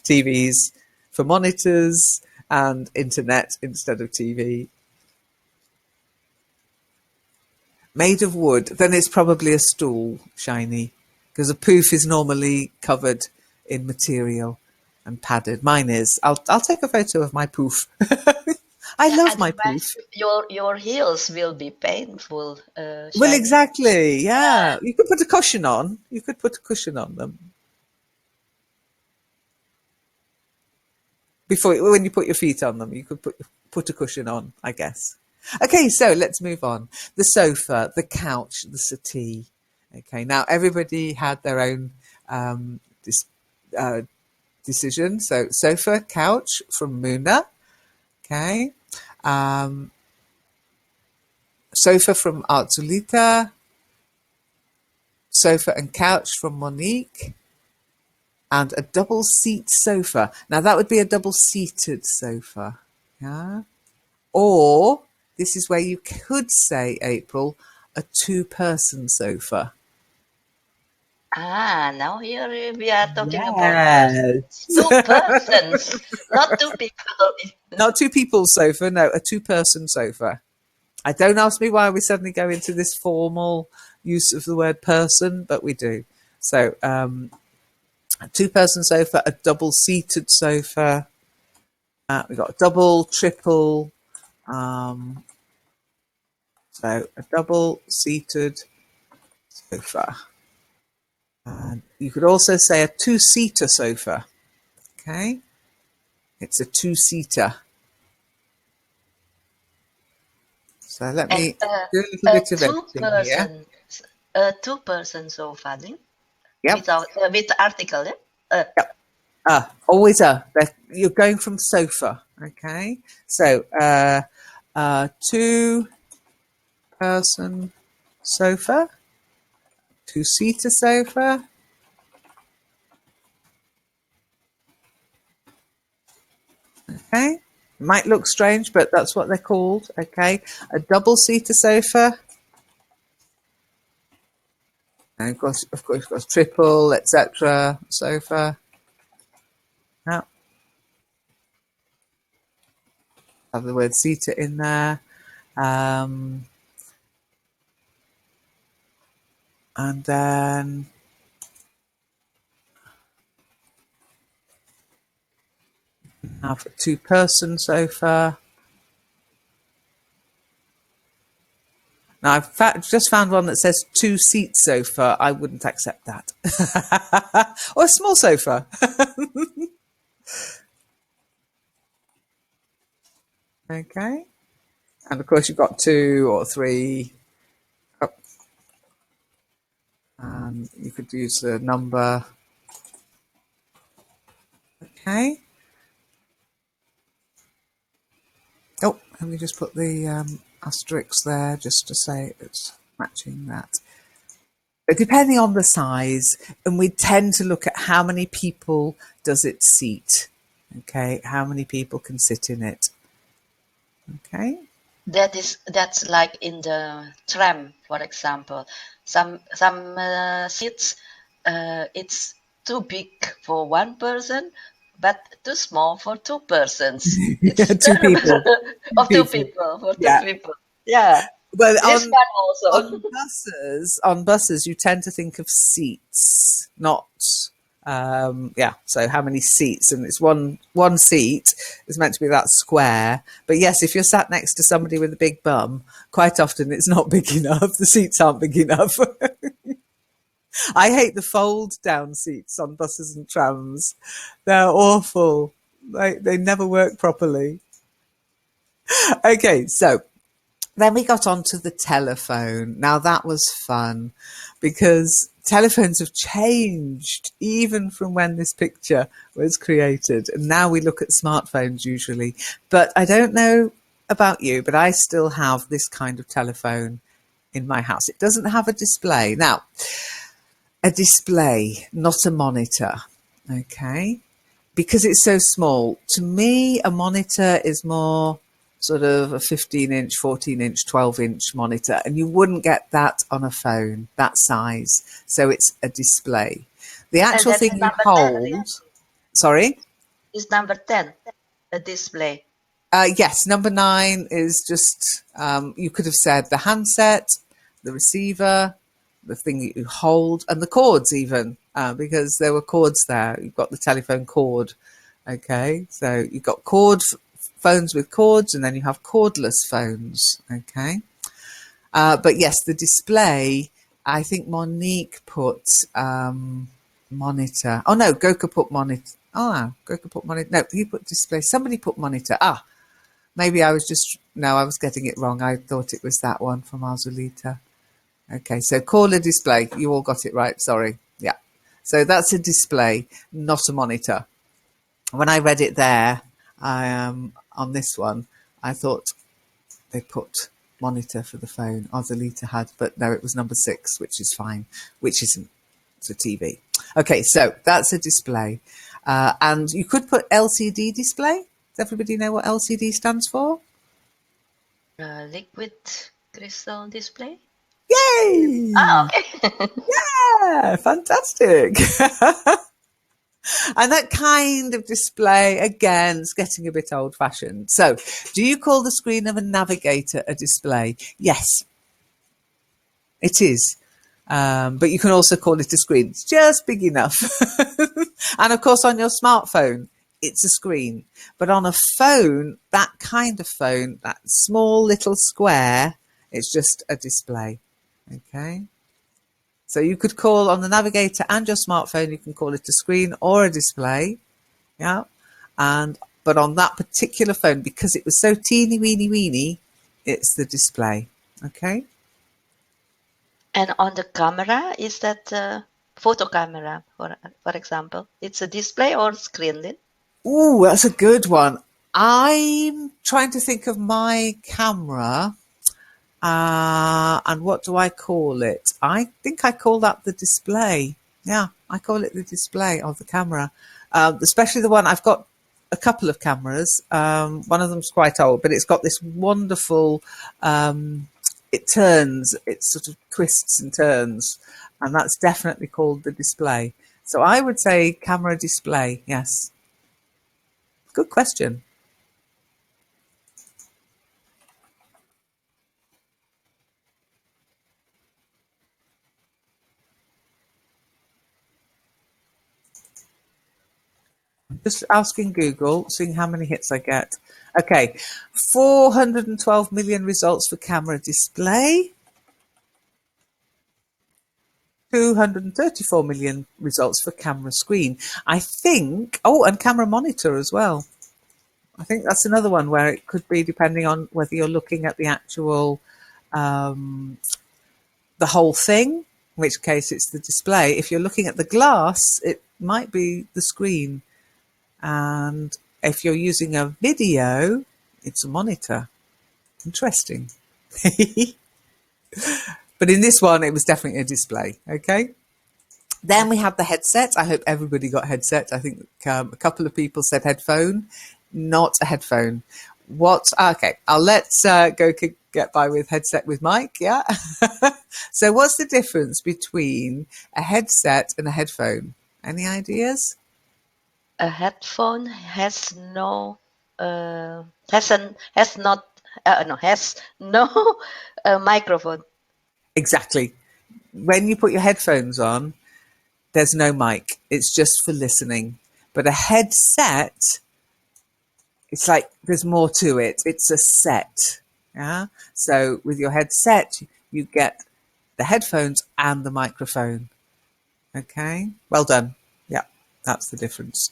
TVs for monitors and internet instead of TV. Made of wood. Then it's probably a stool, Shiny, because a poof is normally covered in material and padded. Mine is. I'll take a photo of my poof. I love And my poof. your heels will be painful, Well, Shiny. exactly. Yeah, you could put a cushion on. You could put a cushion on them when you put your feet on them. You could put a cushion on, I guess. Okay, so let's move on. The sofa, the couch, the settee. Okay, now everybody had their own decision. So sofa, couch from Muna. Okay. Sofa from Arzulita. Sofa and couch from Monique. And a double seat sofa. Now that would be a double seated sofa. Yeah. Or this is where you could say, April, a 2-person sofa. Now here we are talking about Yes. 2 persons, not 2 people. Not 2 people's sofa, no, a 2-person sofa. Don't ask me why we suddenly go into this formal use of the word person, but we do. So a 2-person sofa, a double-seated sofa. We've got a double, triple. So a double-seated sofa. You could also say a two-seater sofa. Okay, it's a two-seater. So let And me do a little bit of two editing here. person, a two-person sofa, Lynn, Yep. without with the article, yeah? Always a. You're going from sofa. Okay. So two-person sofa, two-seater sofa. Okay. Might look strange, but that's what they're called. Okay. A double-seater sofa. And of course, you've got triple, etc. sofa. Yeah. Have the word seater in there. And then have a two-person sofa. Now, just found one that says two-seat sofa. I wouldn't accept that. Or a small sofa. Okay. And of course, you've got two or three. Oh, you could use the number. Okay. Oh, let me just put the asterisk there just to say it's matching that. But depending on the size, and we tend to look at how many people does it seat. Okay, how many people can sit in it. Okay. That's like in the tram, for example. Some seats, it's too big for one person, but too small for two persons. Yeah, It's two terrible. people. Two Of two people. people for two Yeah. people. Yeah, Well, this one also. on buses, you tend to think of seats, not yeah. So how many seats? And it's one seat is meant to be that square. But yes, if you're sat next to somebody with a big bum, quite often it's not big enough. The seats aren't big enough. I hate the fold down seats on buses and trams. They're awful. They never work properly. Okay, so then we got onto the telephone. Now that was fun because telephones have changed even from when this picture was created. And now we look at smartphones usually. But I don't know about you, but I still have this kind of telephone in my house. It doesn't have a display. Now, a display, not a monitor. Okay. Because it's so small, to me, a monitor is more sort of a 15-inch, 14-inch, 12-inch monitor, and you wouldn't get that on a phone, that size. So it's a display. The And actual that's thing you number 10, really. hold, sorry? It's number 10, a display. Yes, number 9 is just, you could have said the handset, the receiver, the thing that you hold, and the cords even, because there were cords there. You've got the telephone cord. Okay, so you've got phones with cords, and then you have cordless phones. Okay, but yes, the display. I think Monique put monitor. Oh no, Goka put monitor. Oh no, Goka put monitor. No, he put display. Somebody put monitor. Maybe I was I was getting it wrong. I thought it was that one from Azulita. Okay, so caller display. You all got it right. Sorry. Yeah. So that's a display, not a monitor. When I read it there, on this one, I thought they put monitor for the phone. Azulita had, but no, it was number 6, which is fine, which isn't. It's a TV. Okay, so that's a display. And you could put LCD display. Does everybody know what LCD stands for? Liquid crystal display. Yay! Okay. Yeah, fantastic. And that kind of display, again, is getting a bit old fashioned. So, do you call the screen of a navigator a display? Yes, it is. But you can also call it a screen. It's just big enough. And of course, on your smartphone, it's a screen. But on a phone, that kind of phone, that small little square, it's just a display. Okay. So you could call on the navigator and your smartphone, you can call it a screen or a display. Yeah. But on that particular phone, because it was so teeny weeny weeny, it's the display. Okay. And on the camera, is that photo camera, for example? It's a display or screen, Lynn? Ooh, that's a good one. I'm trying to think of my camera. And what do I call it? I think I call that the display. Yeah, I call it the display of the camera. Especially the one I've got a couple of cameras. One of them's quite old, but it's got this wonderful, it turns, it sort of twists and turns. And that's definitely called the display. So I would say camera display. Yes. Good question. Just asking Google, seeing how many hits I get. Okay, 412 million results for camera display, 234 million results for camera screen. I think, oh, and camera monitor as well. I think that's another one where it could be depending on whether you're looking at the actual, the whole thing, in which case it's the display. If you're looking at the glass, it might be the screen. And if you're using a video, it's a monitor. Interesting. But in this one, it was definitely a display. Okay. Then we have the headset. I hope everybody got headset. I think a couple of people said headphone, not a headphone. What? Okay, I'll let go get by with headset with Mike. Yeah. So what's the difference between a headset and a headphone? Any ideas? A headphone has no has not no has no microphone. Exactly. When you put your headphones on, there's no mic. It's just for listening. But a headset, it's like there's more to it. It's a set. Yeah. So with your headset, you get the headphones and the microphone. Okay. Well done. Yeah, that's the difference.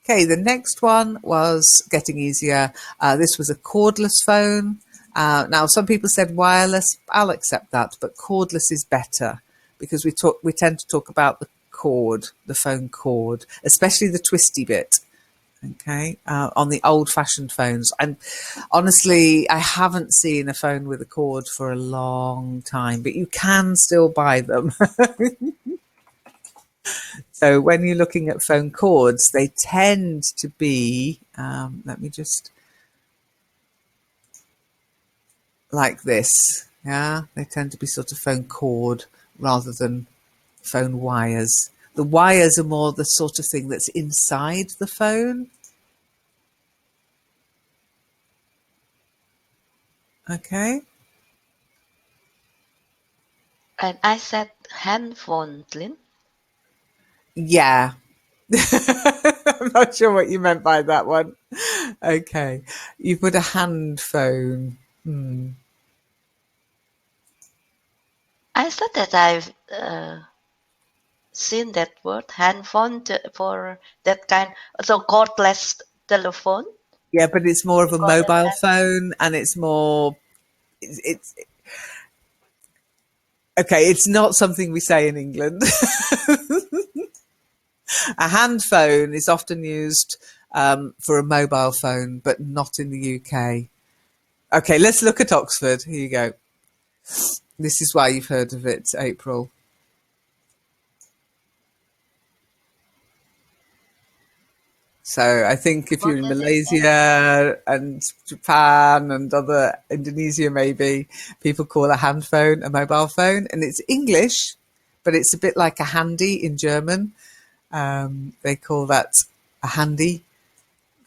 Okay, the next one was getting easier. This was a cordless phone. Now, some people said wireless. I'll accept that, but cordless is better because we tend to talk about the cord, the phone cord, especially the twisty bit. Okay, on the old-fashioned phones. And honestly, I haven't seen a phone with a cord for a long time, but you can still buy them. So when you're looking at phone cords, they tend to be, let me just, like this. Yeah, they tend to be sort of phone cord rather than phone wires. The wires are more the sort of thing that's inside the phone. Okay. And I said handphone, Lynn. Yeah. I'm not sure what you meant by that one. Okay. You put a hand phone. I thought that I've seen that word handphone for that kind. So cordless telephone. Yeah, but it's more We of a call that mobile phone and it's more, it's okay, it's not something we say in England. A hand phone is often used for a mobile phone, but not in the UK. Okay, let's look at Oxford. Here you go. This is why you've heard of it, April. So I think if you're What in was it? Malaysia and Japan and other Indonesia, maybe people call a hand phone a mobile phone, and it's English, but it's a bit like a handy in German. They call that a handy.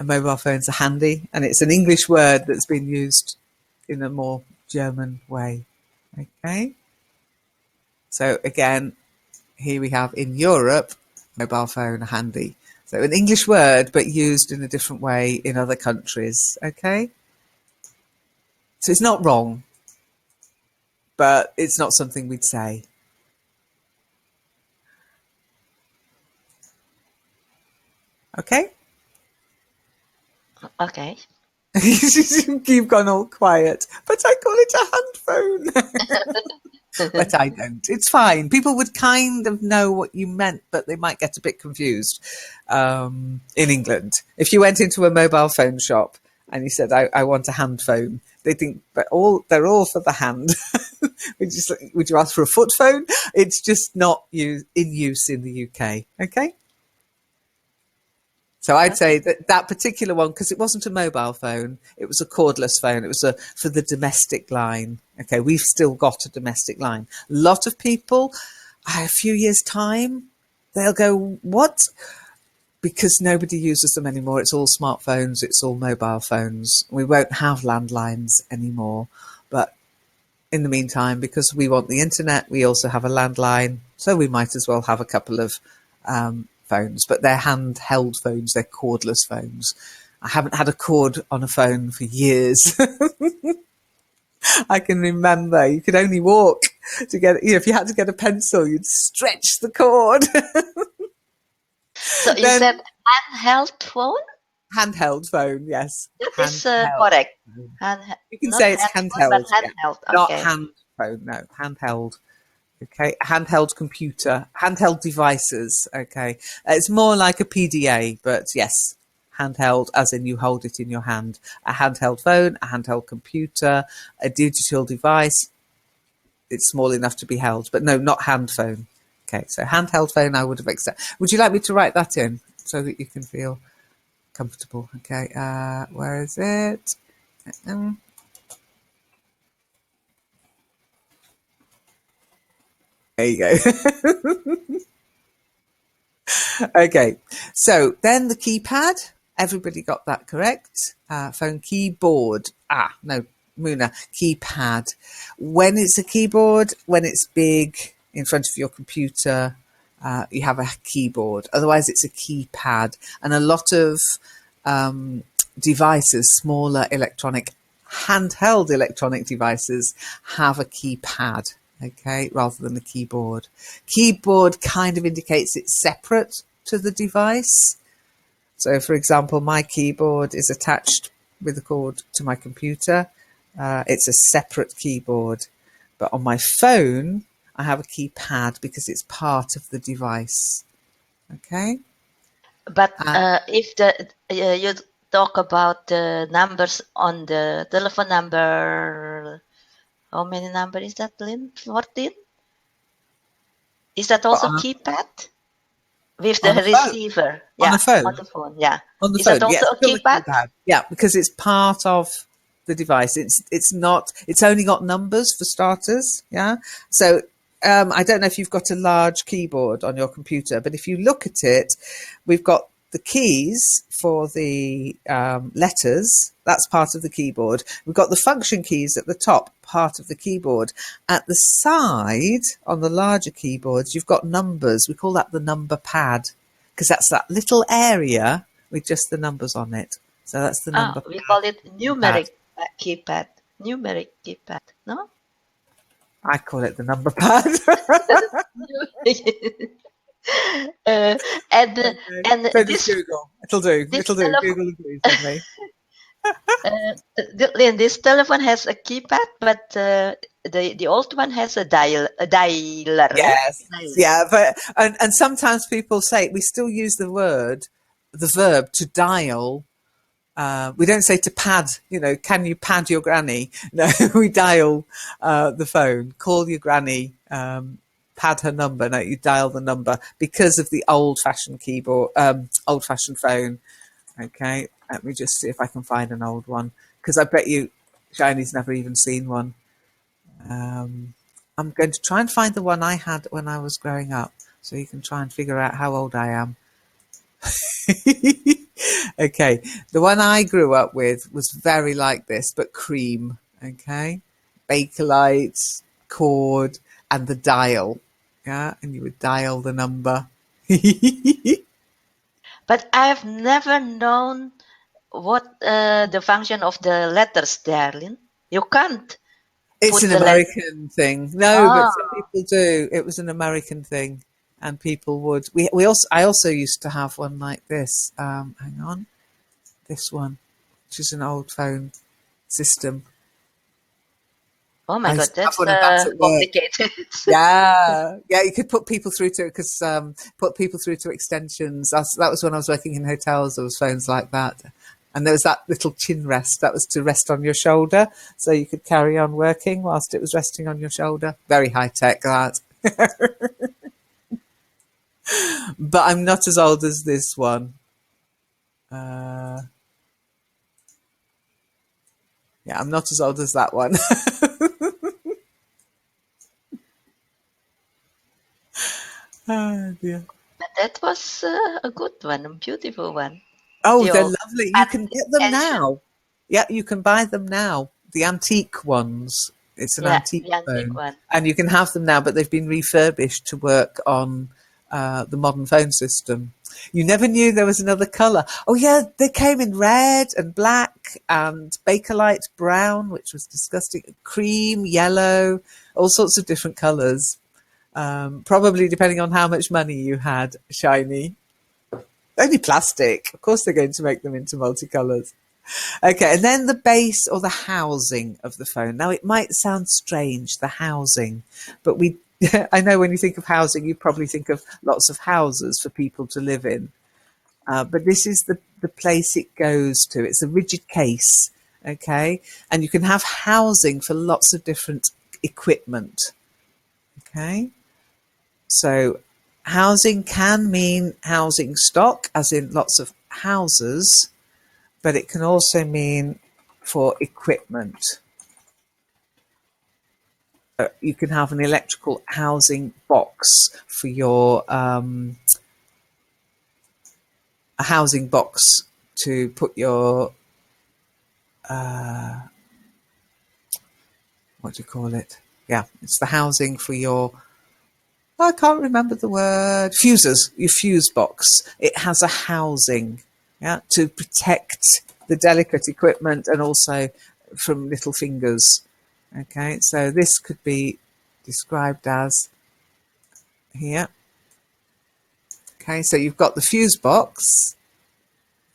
A mobile phone's a handy, and it's an English word that's been used in a more German way. Okay. So again, here we have in Europe, mobile phone, a handy. So an English word, but used in a different way in other countries. Okay. So it's not wrong, but it's not something we'd say. Okay? Okay. You've gone all quiet. But I call it a hand phone. But I don't. It's fine. People would kind of know what you meant, but they might get a bit confused in England. If you went into a mobile phone shop and you said, I want a hand phone, they think they're all for the hand. Would you ask for a foot phone? It's just not in use in the UK. Okay? So I'd say that particular one, because it wasn't a mobile phone, it was a cordless phone. It was for the domestic line. Okay, we've still got a domestic line. A lot of people, a few years' time, they'll go, what? Because nobody uses them anymore. It's all smartphones. It's all mobile phones. We won't have landlines anymore. But in the meantime, because we want the internet, we also have a landline. So we might as well have a couple of phones, but they're handheld phones. They're cordless phones. I haven't had a cord on a phone for years. I can remember you could only walk to get, if you had to get a pencil, you'd stretch the cord. So you Then said handheld phone? handheld phone, yes. That is Handheld. correct. Hand, You can not say it's handphone, but handheld, yeah. handheld. Not Okay. hand phone, no, handheld. Okay, handheld computer, handheld devices. Okay, it's more like a PDA, but yes, handheld, as in you hold it in your hand. A handheld phone, a handheld computer, a digital device. It's small enough to be held, but no, not hand phone. Okay, so handheld phone, I would have accepted. Would you like me to write that in so that you can feel comfortable? Okay, where is it? Um, there you go. Okay, so then the keypad. Everybody got that correct. Phone keyboard. No, Muna, keypad. When it's a keyboard, when it's big in front of your computer, you have a keyboard. Otherwise, it's a keypad. And a lot of devices, smaller electronic, handheld electronic devices, have a keypad. Okay, rather than a keyboard. Keyboard kind of indicates it's separate to the device. So, for example, my keyboard is attached with a cord to my computer. It's a separate keyboard. But on my phone, I have a keypad because it's part of the device. Okay? But Uh, if you talk about the numbers on the telephone number, how many number is that, Lynn? 14? Is that also on, keypad with the on a phone. receiver? On a Yeah, on phone. the phone. Yeah. On the Is that phone, also yes, a still a keypad? keypad. Yeah, because it's part of the device. It's not. It's only got numbers for starters. Yeah. So I don't know if you've got a large keyboard on your computer, but if you look at it, we've got the keys for the letters. That's part of the keyboard. We've got the function keys at the top, part of the keyboard. At the side, on the larger keyboards, you've got numbers. We call that the number pad because that's that little area with just the numbers on it. So that's the number We pad. call it Pad. numeric keypad. Numeric keypad. No? I call it the number pad. uh, and Okay. and So does this Google. It'll do. this It'll do. telephone Google agrees with me. Lynn, this telephone has a keypad, but the old one has a dialer, yeah? Yes. Dialer. Yeah, but and sometimes people say we still use the verb to dial. We don't say to pad, can you pad your granny? No, we dial the phone, call your granny, pad her number. No, you dial the number because of the old-fashioned keyboard, old-fashioned phone. Okay, let me just see if I can find an old one because I bet you Shiny's never even seen one. I'm going to try and find the one I had when I was growing up so you can try and figure out how old I am. Okay, the one I grew up with was very like this, but cream. Okay, Bakelite, cord, and the dial. Yeah, and you would dial the number. But I've never known what the function of the letters there, Lynn. You can't It's put an the letter. American thing. No, but some Oh, people do. It was an American thing. and people would. I also used to have one like this. Hang on, this one, which is an old phone system. Oh my I used God, to have that's one of that at work. complicated. Yeah, yeah, you could put people through to it because put people through to extensions. That was when I was working in hotels. There was phones like that, and there was that little chin rest that was to rest on your shoulder, so you could carry on working whilst it was resting on your shoulder. Very high tech that, but I'm not as old as this one. Uh, yeah, I'm not as old as that one. Oh dear. But that was a good one, a beautiful one. Oh, they're Your lovely. You can get them attention. now. Yeah, you can buy them now. The antique ones. It's an Yeah, antique the antique phone. one. And you can have them now, but they've been refurbished to work on the modern phone system. You never knew there was another colour. Oh, yeah, they came in red and black and Bakelite brown, which was disgusting, cream, yellow, all sorts of different colours. Probably depending on how much money you had, shiny. Only plastic. Of course, they're going to make them into multicolours. Okay, and then the base or the housing of the phone. Now, it might sound strange, the housing, but I know when you think of housing, you probably think of lots of houses for people to live in. But this is the place it goes to. It's a rigid case, okay? And you can have housing for lots of different equipment, okay? So housing can mean housing stock, as in lots of houses, but it can also mean for equipment. You can have an electrical housing box for your a housing box to put your what do you call it? Yeah, it's the housing for your. I can't remember the word. Fuses, your fuse box. It has a housing, yeah, to protect the delicate equipment and also from little fingers. Okay, so this could be described as here. Okay, so you've got the fuse box.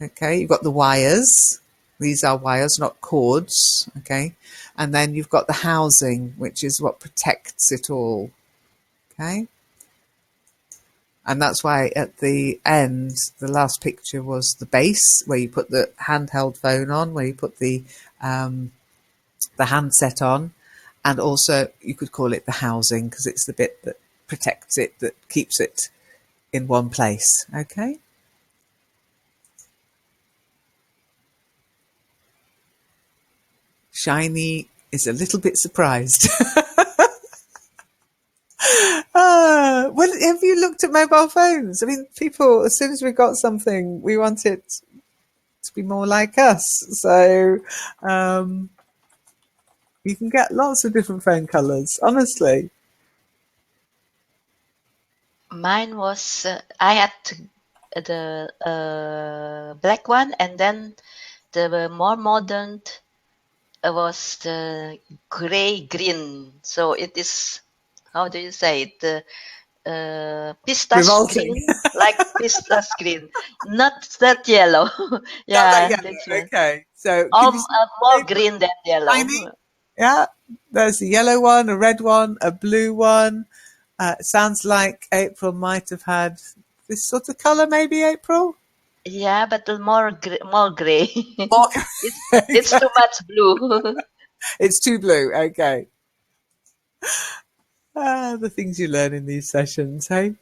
Okay, you've got the wires. These are wires, not cords. Okay, and then you've got the housing, which is what protects it all. Okay. And that's why at the end, the last picture was the base where you put the handheld phone on, where you put the handset on, and also you could call it the housing because it's the bit that protects it, that keeps it in one place. Okay. Shiny is a little bit surprised. Well, have you looked at mobile phones? I mean, people, as soon as we got something, we want it to be more like us. So you can get lots of different phone colours, honestly. Mine was I had the black one, and then the more modern was the gray green. So it is, how do you say it? The pistache Revolting. green, like pistache green, not that yellow. Not that Yeah, that's yellow. one. Okay. So can you see the More shape of green than shiny? yellow. Yeah. There's a yellow one, a red one, a blue one. It sounds like April might have had this sort of colour, maybe April? Yeah, but more gray. More. It's too much blue. It's too blue. Okay. The things you learn in these sessions, hey?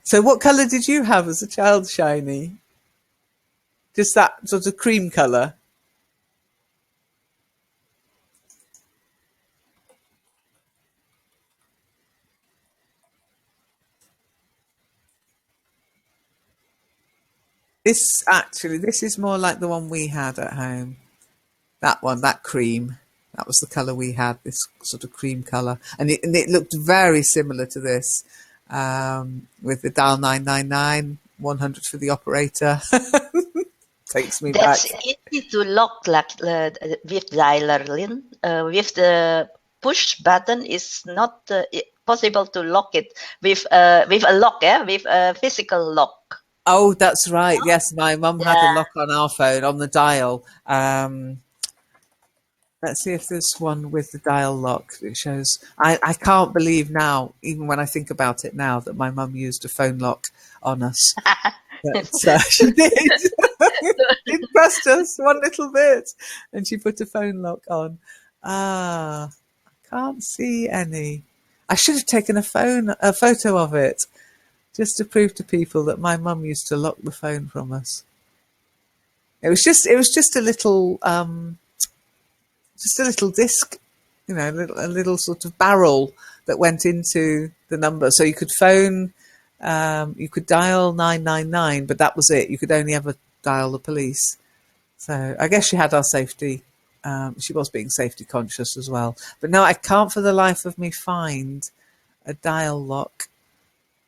So what colour did you have as a child, Shiny? Just that sort of cream colour? This is more like the one we had at home. That one, that cream. That was the colour we had, this sort of cream colour. And it looked very similar to this, with the dial 999, 100 for the operator. Takes me back. That's easy to lock, like with dialer, Lynn. With the push button is not possible to lock it with a lock, yeah, with a physical lock. Oh, that's right. Yes, my mum had a Yeah. lock on our phone on the dial. Let's see if there's one with the dial lock. It shows. I can't believe now, even when I think about it now, that my mum used a phone lock on us. But she did. She pressed us one little bit, and she put a phone lock on. Ah, can't see any. I should have taken a photo of it, just to prove to people that my mum used to lock the phone from us. It was just a little disc, a little sort of barrel that went into the number, so you could phone, you could dial 999, but that was it. You could only ever dial the police. So I guess she had our safety. She was being safety conscious as well. But no, I can't for the life of me find a dial lock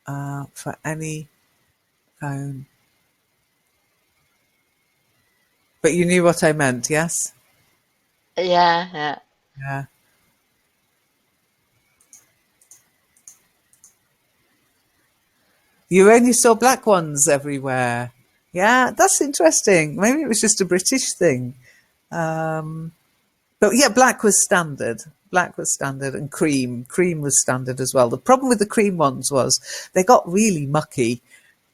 for any phone. But you knew what I meant, yes? Yeah, yeah. Yeah. You only saw black ones everywhere. Yeah, that's interesting. Maybe it was just a British thing. But yeah, black was standard. Black was standard, and cream. Cream was standard as well. The problem with the cream ones was they got really mucky.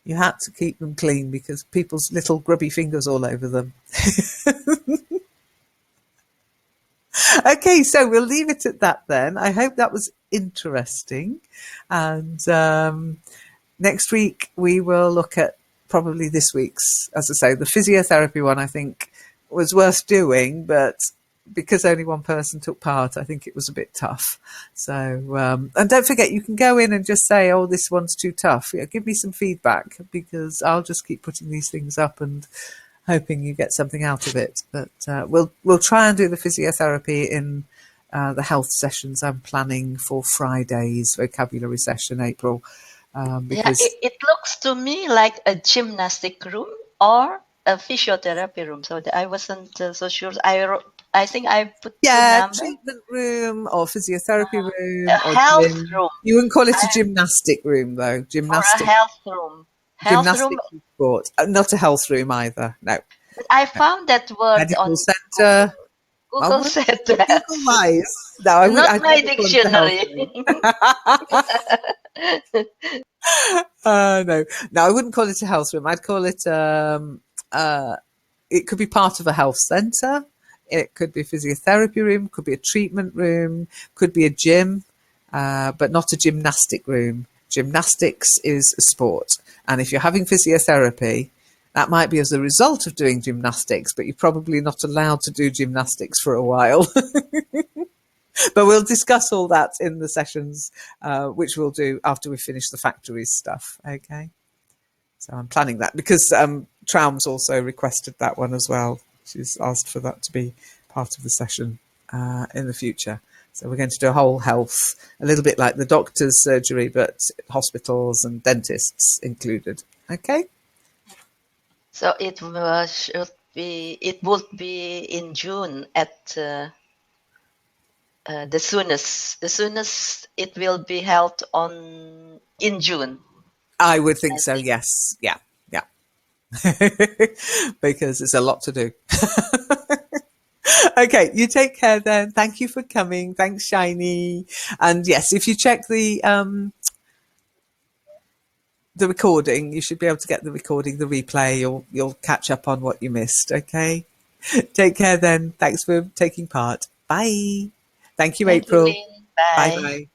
You had to keep them clean because people's little grubby fingers all over them. Okay, so we'll leave it at that then. I hope that was interesting. And next week we will look at probably this week's, as I say, the physiotherapy one I think was worth doing, but because only one person took part, I think it was a bit tough. So, and don't forget, you can go in and just say, oh, this one's too tough. Yeah, give me some feedback, because I'll just keep putting these things up and hoping you get something out of it. But we'll try and do the physiotherapy in the health sessions I'm planning for Friday's vocabulary session, April. Yeah, Because it looks to me like a gymnastic room or a physiotherapy room. So I wasn't so sure. I think I put two yeah, numbers. treatment room or physiotherapy A room or health gym. room You wouldn't call it a I, gymnastic room though. or a health room. Health room. Gymnastics is sport. Not a health room either. No. But I No. found that word Medical on Google. centre. I Google wouldn't said that. Google wise. No, Not I'd my never call it a health dictionary. room. No, no, I wouldn't call it a health room. I'd call it. It could be part of a health centre. It could be a physiotherapy room. Could be a treatment room. Could be a gym, but not a gymnastic room. Gymnastics is a sport, and if you're having physiotherapy, that might be as a result of doing gymnastics, but you're probably not allowed to do gymnastics for a while. But we'll discuss all that in the sessions, which we'll do after we finish the factories stuff. Okay. So I'm planning that because Traum's also requested that one as well. She's asked for that to be part of the session in the future. So we're going to do a whole health, a little bit like the doctor's surgery, but hospitals and dentists included. Okay. So it should be. It would be in June at the soonest. The soonest it will be held on in June. I would think I so. think. Yes. Yeah. Yeah. Because it's a lot to do. Okay, you take care then. Thank you for coming. Thanks, Shiny. And yes, if you check the recording, you should be able to get the recording, the replay. You'll catch up on what you missed. Okay. Take care then. Thanks for taking part. Bye. Thank you, Thank you, April. Lynn. Bye Bye. bye.